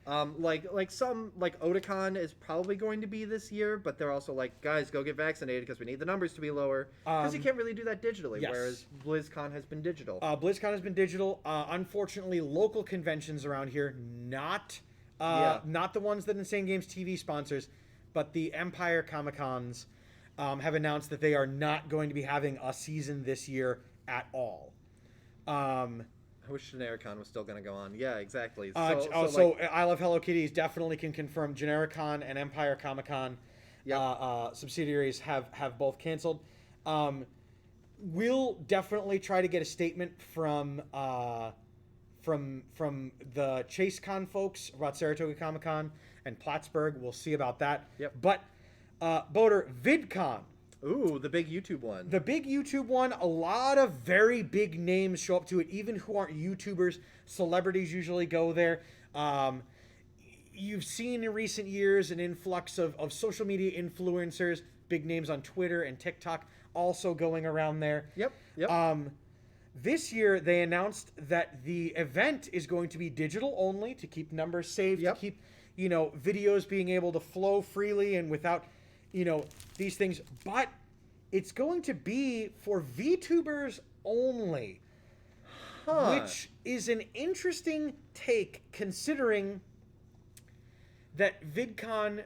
Like Otakon is probably going to be this year, but they're also like, guys, go get vaccinated because we need the numbers to be lower. Because you can't really do that digitally, whereas BlizzCon has been digital. Unfortunately, local conventions around here, not the ones that Insane Games TV sponsors, but the Empire Comic-Cons have announced that they are not going to be having a season this year at all. I wish Genericon was still going to go on. Yeah, exactly. So I Love Hello Kitties definitely can confirm Genericon and Empire Comic-Con subsidiaries have both canceled. We'll definitely try to get a statement from the ChaseCon folks about Saratoga Comic-Con and Plattsburgh. We'll see about that. Yep. But Boater, VidCon. Ooh, the big YouTube one. The big YouTube one, a lot of very big names show up to it, even who aren't YouTubers. Celebrities usually go there. You've seen in recent years an influx of social media influencers, big names on Twitter and TikTok, also going around there. Yep. This year, they announced that the event is going to be digital only to keep numbers saved, to keep, videos being able to flow freely and without, these things. But it's going to be for VTubers only, which is an interesting take considering that VidCon,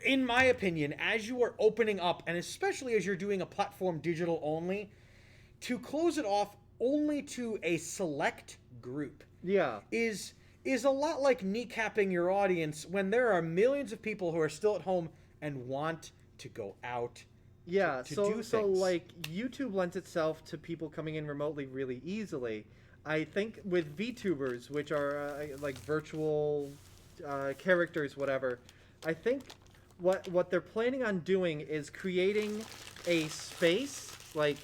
in my opinion, as you are opening up, and especially as you're doing a platform digital only, to close it off only to a select group is a lot like kneecapping your audience when there are millions of people who are still at home and want to go out to do things. So like YouTube lends itself to people coming in remotely really easily. I think with VTubers, which are like virtual characters, whatever, I think what they're planning on doing is creating a space, like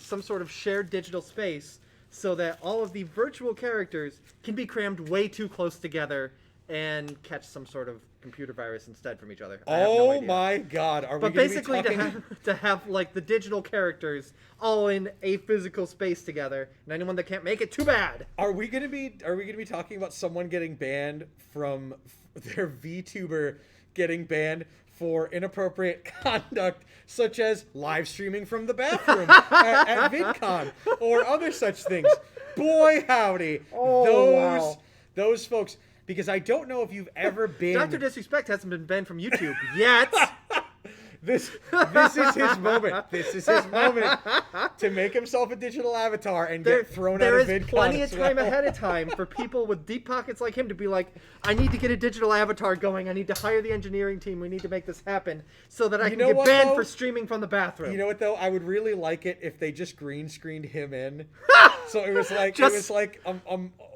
some sort of shared digital space, so that all of the virtual characters can be crammed way too close together and catch some sort of computer virus instead from each other. I have no idea. My God! But basically, to have like the digital characters all in a physical space together, and anyone that can't make it, too bad. Are we gonna be talking about someone getting banned from their VTuber getting banned for inappropriate conduct, such as live streaming from the bathroom at VidCon or other such things? Boy, howdy! Those folks. Because I don't know if you've ever been... Dr. Disrespect hasn't been banned from YouTube yet. This is his moment. This is his moment to make himself a digital avatar and get thrown out of VidCon. There is plenty of time ahead of time for people with deep pockets like him to be like, I need to get a digital avatar going. I need to hire the engineering team. We need to make this happen so that I can get banned for streaming from the bathroom. You know what, though? I would really like it if they just green screened him in. So it was like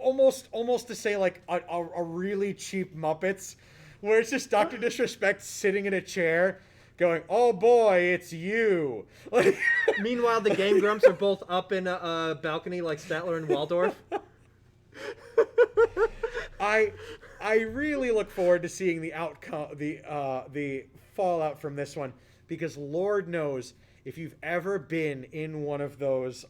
almost to say like a really cheap Muppets, where it's just Dr. Disrespect sitting in a chair going, "Oh boy, it's you." Like, meanwhile, the Game Grumps are both up in a balcony like Statler and Waldorf. I really look forward to seeing the outcome, the fallout from this one, because Lord knows if you've ever been in one of those.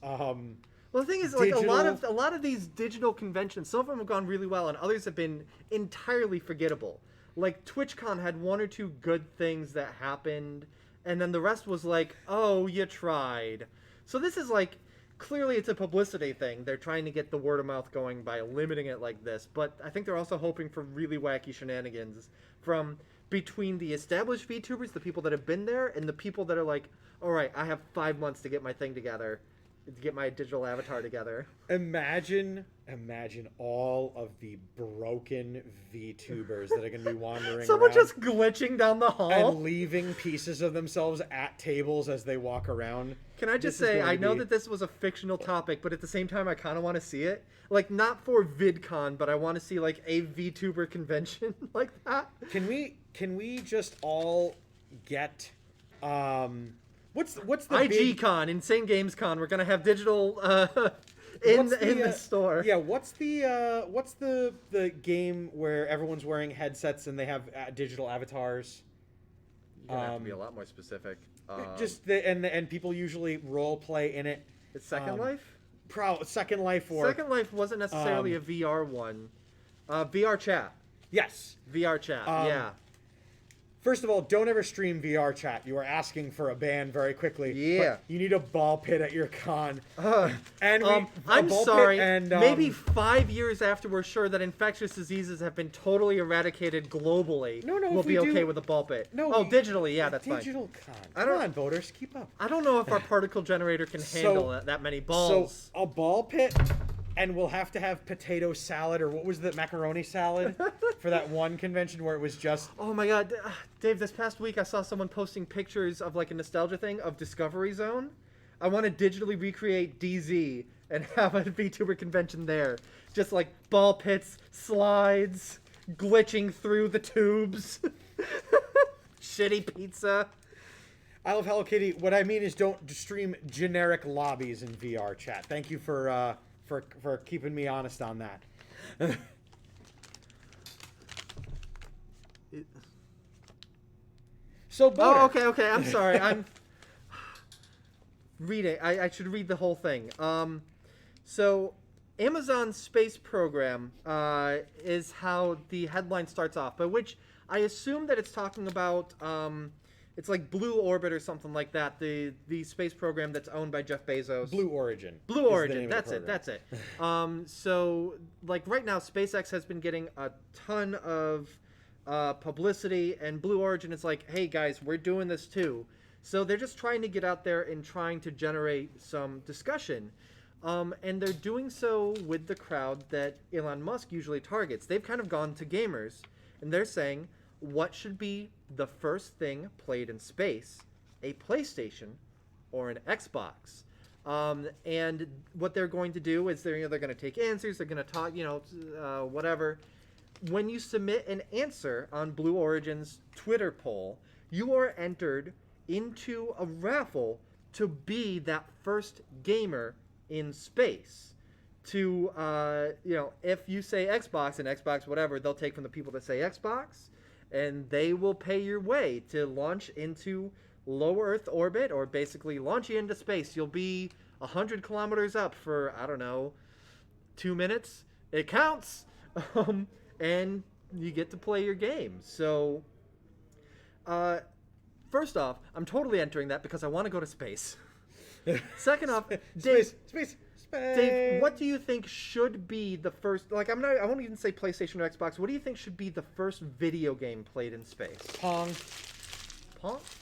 Well, the thing is, like a lot of these digital conventions, some of them have gone really well, and others have been entirely forgettable. Like TwitchCon had one or two good things that happened, and then the rest was like, oh, you tried. So this is like, clearly it's a publicity thing. They're trying to get the word of mouth going by limiting it like this, but I think they're also hoping for really wacky shenanigans from between the established VTubers, the people that have been there, and the people that are like, all right, I have 5 months to get my thing together, to get my digital avatar together. Imagine all of the broken VTubers that are going to be wandering Someone around. just glitching down the hall. And leaving pieces of themselves at tables as they walk around. Can I just say, I know that this was a fictional topic, but at the same time, I kind of want to see it. Like, not for VidCon, but I want to see, like, a VTuber convention like that. Can we just all get... What's the IGCon, Insane Games Con. We're gonna have digital in the store. Yeah, what's the game where everyone's wearing headsets and they have digital avatars? You're gonna have to be a lot more specific. And people usually role play in it. It's Second Life. Second Life wasn't necessarily a VR one. VR chat. Yes. VR chat. Yeah. First of all, don't ever stream VR chat. You are asking for a ban very quickly. Yeah. But you need a ball pit at your con. And I'm ball pit sorry. and, maybe 5 years after we're sure that infectious diseases have been totally eradicated globally, No, we'll if be we okay do- with a ball pit. No, oh, digitally, yeah, that's fine. Digital con. I don't- Come on, voters, keep up. I don't know if our particle generator can handle that many balls. So a ball pit, and we'll have to have potato salad, or what was the macaroni salad for that one convention where it was just. Oh my god, Dave, this past week I saw someone posting pictures of like a nostalgia thing of Discovery Zone. I want to digitally recreate DZ and have a VTuber convention there. Just like ball pits, slides, glitching through the tubes, shitty pizza. I love Hello Kitty. What I mean is, don't stream generic lobbies in VR chat. Thank you for keeping me honest on that. So, Boner. Oh, okay. I'm sorry. I'm reading. I should read the whole thing. So, Amazon's space program is how the headline starts off, by which I assume that it's talking about. It's like Blue Orbit or something like that. The space program that's owned by Jeff Bezos. Blue Origin. Blue Origin. That's it. So, like right now, SpaceX has been getting a ton of publicity, and Blue Origin is like, hey guys, we're doing this too. So they're just trying to get out there and trying to generate some discussion. And they're doing so with the crowd that Elon Musk usually targets. They've kind of gone to gamers, and they're saying, what should be the first thing played in space? A PlayStation or an Xbox? And what they're going to do is they're going to take answers, they're going to talk, whatever. When you submit an answer on Blue Origin's Twitter poll, you are entered into a raffle to be that first gamer in space. To, if you say Xbox and Xbox whatever, they'll take from the people that say Xbox, and they will pay your way to launch into low Earth orbit, or basically launch you into space. You'll be 100 kilometers up for, 2 minutes. It counts. And you get to play your game. So, first off, I'm totally entering that because I want to go to space. Second off, Dave, Space. Dave, what do you think should be the first? Like, I won't even say PlayStation or Xbox. What do you think should be the first video game played in space? Pong.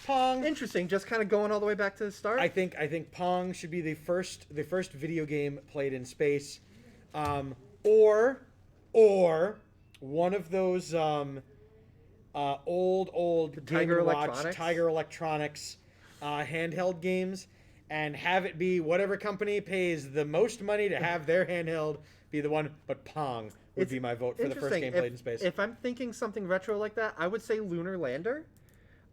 Pong. Interesting. Just kind of going all the way back to the start. I think Pong should be the first video game played in space, or one of those old Tiger Game & Watch, Electronics? Tiger Electronics handheld games, and have it be whatever company pays the most money to have their handheld be the one. But Pong would be my vote for the first game played in space. If I'm thinking something retro like that, I would say Lunar Lander.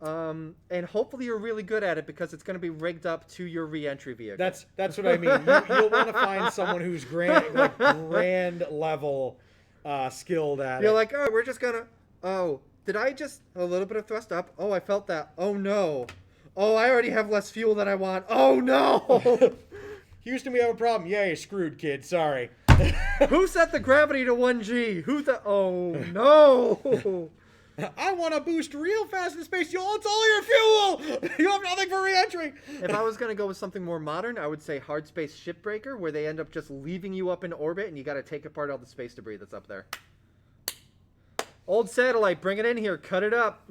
And hopefully you're really good at it because it's going to be rigged up to your re-entry vehicle. That's what I mean. You'll want to find someone who's grand level skilled at it. You're like, oh, we're just gonna. Oh, did I just a little bit of thrust up? Oh, I felt that. Oh no. Oh, I already have less fuel than I want. Oh no. Houston, we have a problem. Yeah, you're screwed, kid. Sorry. Who set the gravity to 1G? Oh no. I want to boost real fast in space. It's all your fuel. You have nothing for re-entry. If I was going to go with something more modern, I would say Hard Space Shipbreaker, where they end up just leaving you up in orbit and you got to take apart all the space debris that's up there. Old satellite, bring it in here. Cut it up.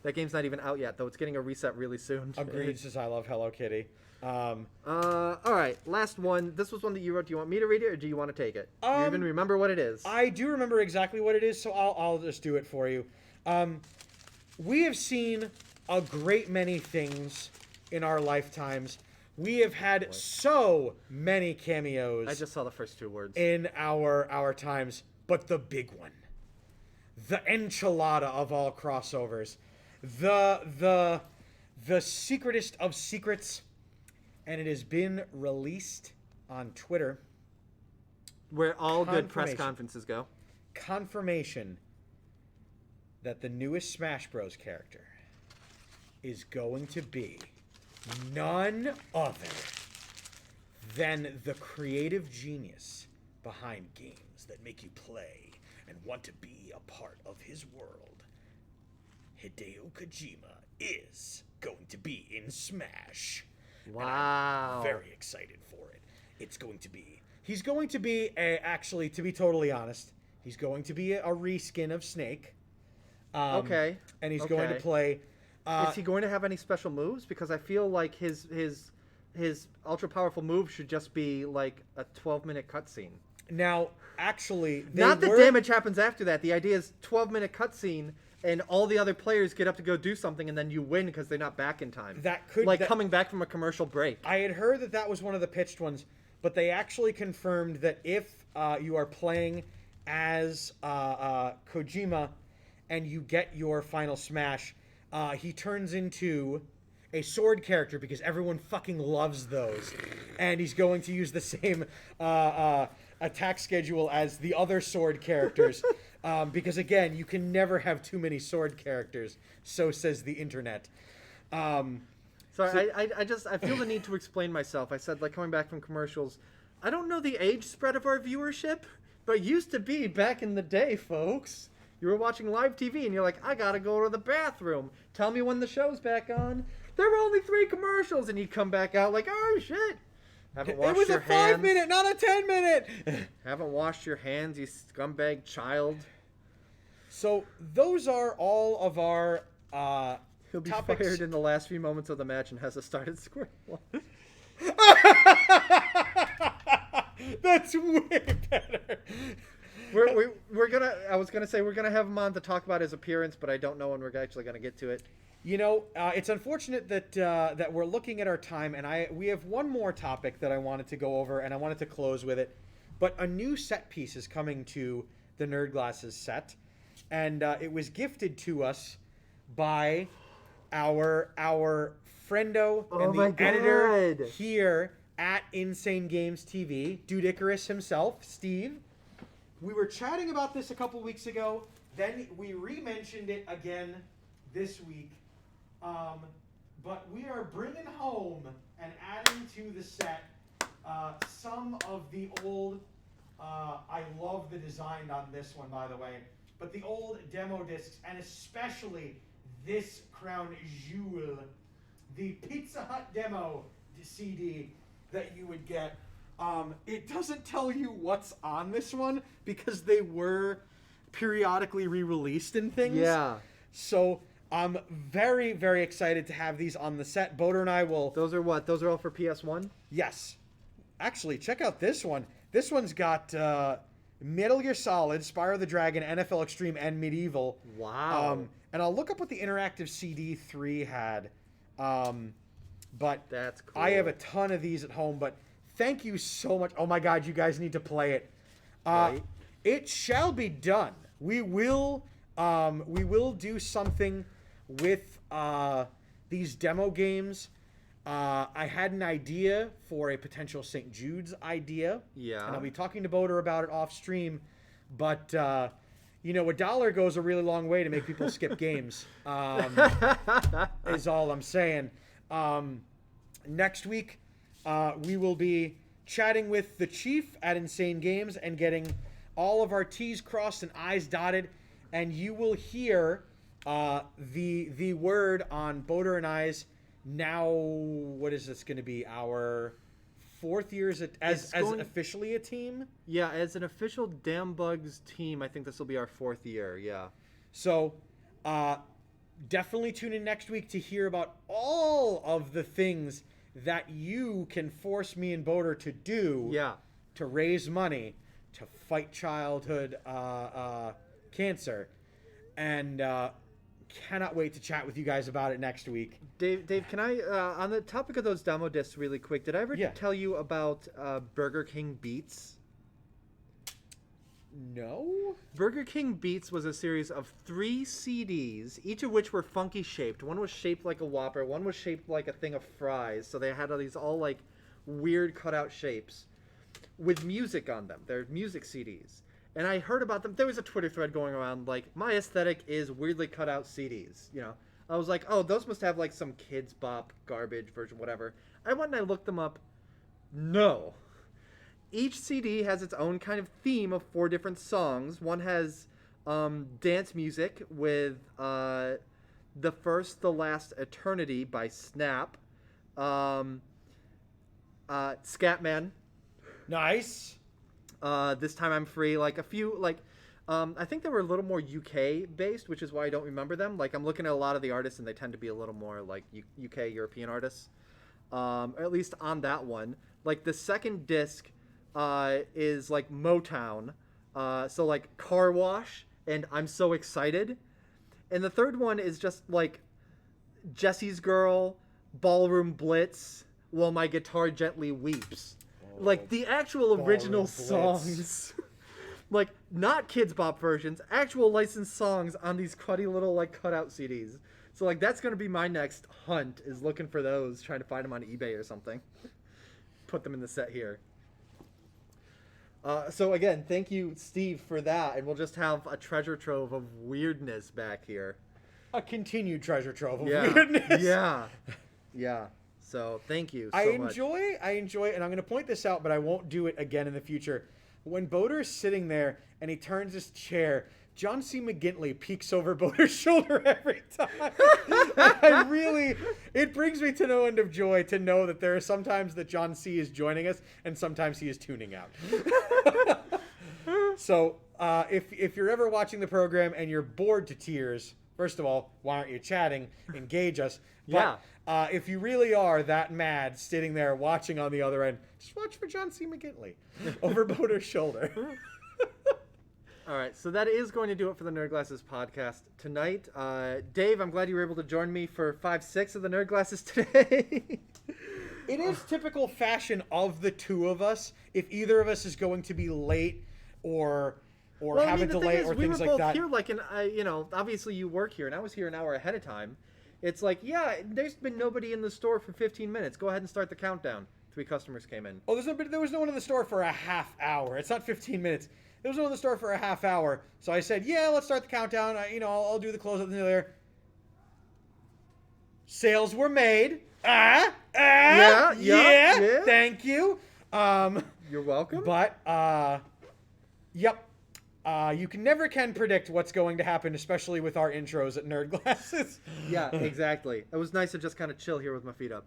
That game's not even out yet, though. It's getting a reset really soon. Agreed, says I love Hello Kitty. All right, last one. This was one that you wrote. Do you want me to read it, or do you want to take it? Do you even remember what it is? I do remember exactly what it is, so I'll just do it for you. We have seen a great many things in our lifetimes. We have had so many cameos. I just saw the first 2 words. In our times, but the big one, the enchilada of all crossovers, the secretest of secrets. And it has been released on Twitter. Where all good press conferences go. Confirmation that the newest Smash Bros. Character is going to be none other than the creative genius behind games that make you play and want to be a part of his world. Hideo Kojima is going to be in Smash. Wow. And I'm very excited for it. He's going to be actually, to be totally honest, he's going to be a reskin of Snake. Okay. And he's going to play. Is he going to have any special moves? Because I feel like his ultra powerful move should just be like a 12-minute cutscene. Now, actually, not that damage happens after that. The idea is 12-minute cutscene, and all the other players get up to go do something, and then you win because they're not back in time. Coming back from a commercial break. I had heard that was one of the pitched ones, but they actually confirmed that if you are playing as Kojima and you get your final smash, he turns into a sword character because everyone fucking loves those, and he's going to use the same attack schedule as the other sword characters, because again, you can never have too many sword characters. So says the internet. I feel the need to explain myself. I said, like, coming back from commercials, I don't know the age spread of our viewership, but it used to be back in the day, folks. You were watching live TV and you're like, I gotta go to the bathroom. Tell me when the show's back on. There were only 3 commercials, and you'd come back out like, oh shit. Haven't washed your hands. It was a 5-minute, not a 10-minute. Haven't washed your hands, you scumbag child. So those are all of our He'll be topics. fired in the last few moments of the match and has to start at square one. That's way better. We're gonna. I was gonna say we're gonna have him on to talk about his appearance, but I don't know when we're actually gonna get to it. You know, it's unfortunate that we're looking at our time, and we have one more topic that I wanted to go over, and I wanted to close with it. But a new set piece is coming to the Nerd Glasses set, and it was gifted to us by our friendo and the editor here at Insane Games TV, Dude Icarus himself, Steve. We were chatting about this a couple weeks ago. Then we re-mentioned it again this week. But we are bringing home and adding to the set some of the old, I love the design on this one, by the way, but the old demo discs, and especially this crown jewel, the Pizza Hut demo CD that you would get. It doesn't tell you what's on this one because they were periodically re-released and things. Yeah. So I'm very, very excited to have these on the set. Boder and I will... Those are what? Those are all for PS1? Yes. Actually, check out this one. This one's got Metal Gear Solid, Spyro the Dragon, NFL Extreme, and Medieval. Wow. And I'll look up what the interactive CD3 had. But that's cool. I have a ton of these at home, but thank you so much. Oh my God, you guys need to play it. Right. It shall be done. We will do something with these demo games. I had an idea for a potential St. Jude's idea. Yeah. And I'll be talking to Boder about it off stream. But, $1 goes a really long way to make people skip games, is all I'm saying. Next week, we will be chatting with the Chief at Insane Games and getting all of our T's crossed and I's dotted. And you will hear the word on Boder and I's now. What is this going to be? Our 4th year as officially a team? Yeah, as an official Damn Bugs team, I think this will be our 4th year. Yeah. So, definitely tune in next week to hear about all of the things that you can force me and Boder to do. Yeah. To raise money to fight childhood cancer, and cannot wait to chat with you guys about it next week. Dave, can I, on the topic of those demo discs really quick, did I ever tell you about Burger King Beats? No? Burger King Beats was a series of 3 CDs, each of which were funky shaped. One was shaped like a Whopper, one was shaped like a thing of fries, so they had all these like weird cutout shapes with music on them. They're music CDs. And I heard about them. There was a Twitter thread going around, like, my aesthetic is weirdly cut out CDs, I was like, oh, those must have, like, some Kids Bop garbage version, whatever. I went and I looked them up. No. Each CD has its own kind of theme of 4 different songs. One has dance music with The First, the Last Eternity by Snap. Scatman. Nice. This time I'm free. Like a few, like, I think they were a little more UK based, which is why I don't remember them. Like I'm looking at a lot of the artists, and they tend to be a little more like UK European artists. Or at least on that one. Like the second disc is like Motown, so like Car Wash, and I'm So Excited. And the third one is just like Jesse's Girl, Ballroom Blitz, While My Guitar Gently Weeps. Like the actual original songs. Like not Kids Bop versions, actual licensed songs on these cruddy little like cutout CDs. So like that's gonna be my next hunt, is looking for those, trying to find them on eBay or something. Put them in the set here. So again, thank you, Steve, for that, and we'll just have a treasure trove of weirdness back here. A continued treasure trove of weirdness. Yeah. So thank you. I enjoy, and I'm going to point this out, but I won't do it again in the future. When Boder's sitting there and he turns his chair, John C. McGintley peeks over Boder's shoulder every time. It brings me to no end of joy to know that there are sometimes that John C. is joining us and sometimes he is tuning out. So if you're ever watching the program and you're bored to tears, first of all, why aren't you chatting? Engage us. But, if you really are that mad sitting there watching on the other end, just watch for John C. McGintley over Boder's shoulder. All right, so that is going to do it for the Nerd Glasses podcast tonight. Dave, I'm glad you were able to join me for 5-6 of the Nerd Glasses today. It is typical fashion of the two of us. If either of us is going to be late or have a delay or things like that. We were both here, like, obviously you work here, and I was here an hour ahead of time. It's like, yeah, there's been nobody in the store for 15 minutes. Go ahead and start the countdown. 3 customers came in. Oh, there was no one in the store for a half hour. It's not 15 minutes. There was no one in the store for a half hour. So I said, yeah, let's start the countdown. I'll do the closeout there. Sales were made. Yeah. Thank you. You're welcome. But, yep. You never can predict what's going to happen, especially with our intros at Nerd Glasses. Yeah, exactly. It was nice to just kind of chill here with my feet up.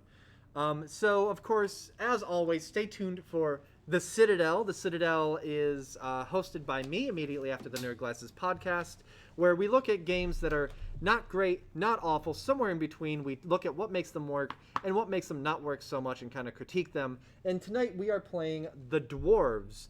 So, of course, as always, stay tuned for The Citadel. The Citadel is hosted by me immediately after the Nerd Glasses podcast, where we look at games that are not great, not awful, somewhere in between. We look at what makes them work and what makes them not work so much and kind of critique them. And tonight we are playing The Dwarves,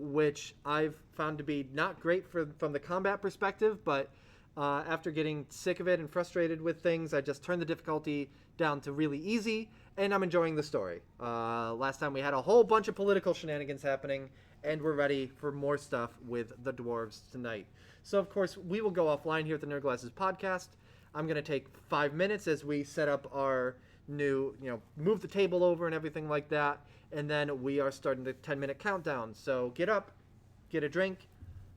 which I've found to be not great from the combat perspective, but after getting sick of it and frustrated with things, I just turned the difficulty down to really easy, and I'm enjoying the story. Last time we had a whole bunch of political shenanigans happening, and we're ready for more stuff with the Dwarves tonight. So, of course, we will go offline here at the Nerd Glasses podcast. I'm going to take 5 minutes as we set up our new, move the table over and everything like that, and then we are starting the 10-minute countdown. So get up, get a drink,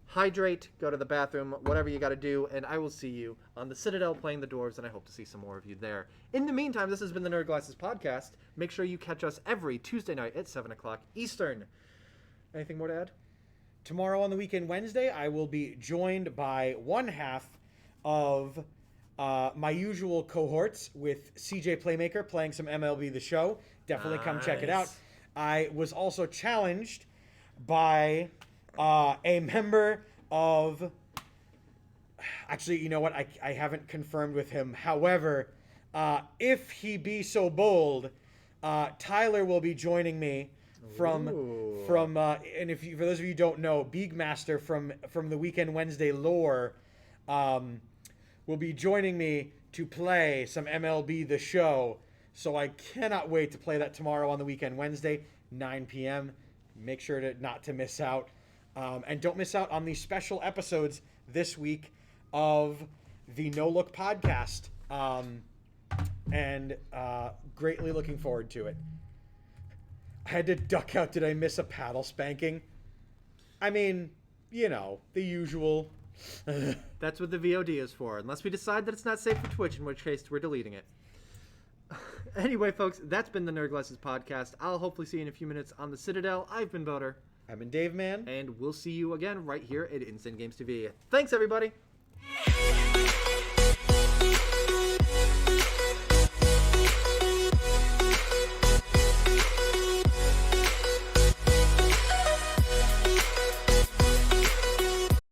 hydrate, go to the bathroom, whatever you got to do, and I will see you on the Citadel playing the Dwarves, and I hope to see some more of you there. In the meantime, this has been the Nerd Glasses podcast. Make sure you catch us every Tuesday night at 7 o'clock Eastern. Anything more to add? Tomorrow on the weekend Wednesday, I will be joined by one half of my usual cohorts with CJ Playmaker playing some MLB The Show. Definitely come check it out. I was also challenged by a member of... Actually, you know what? I haven't confirmed with him. However, if he be so bold, Tyler will be joining me from and if you, for those of you who don't know, Beagmaster from the Weekend Wednesday lore will be joining me to play some MLB The Show. So I cannot wait to play that tomorrow on the Weekend Wednesday, 9 p.m. Make sure not to miss out. And don't miss out on the special episodes this week of the No Look podcast. And greatly looking forward to it. I had to duck out. Did I miss a paddle spanking? I mean, the usual. That's what the VOD is for, unless we decide that it's not safe for Twitch, in which case we're deleting it. Anyway, folks, that's been the Nerd Glasses podcast. I'll hopefully see you in a few minutes on the Citadel. I've been Boater. I've been Dave Man. And we'll see you again right here at Insane Games TV. Thanks, everybody.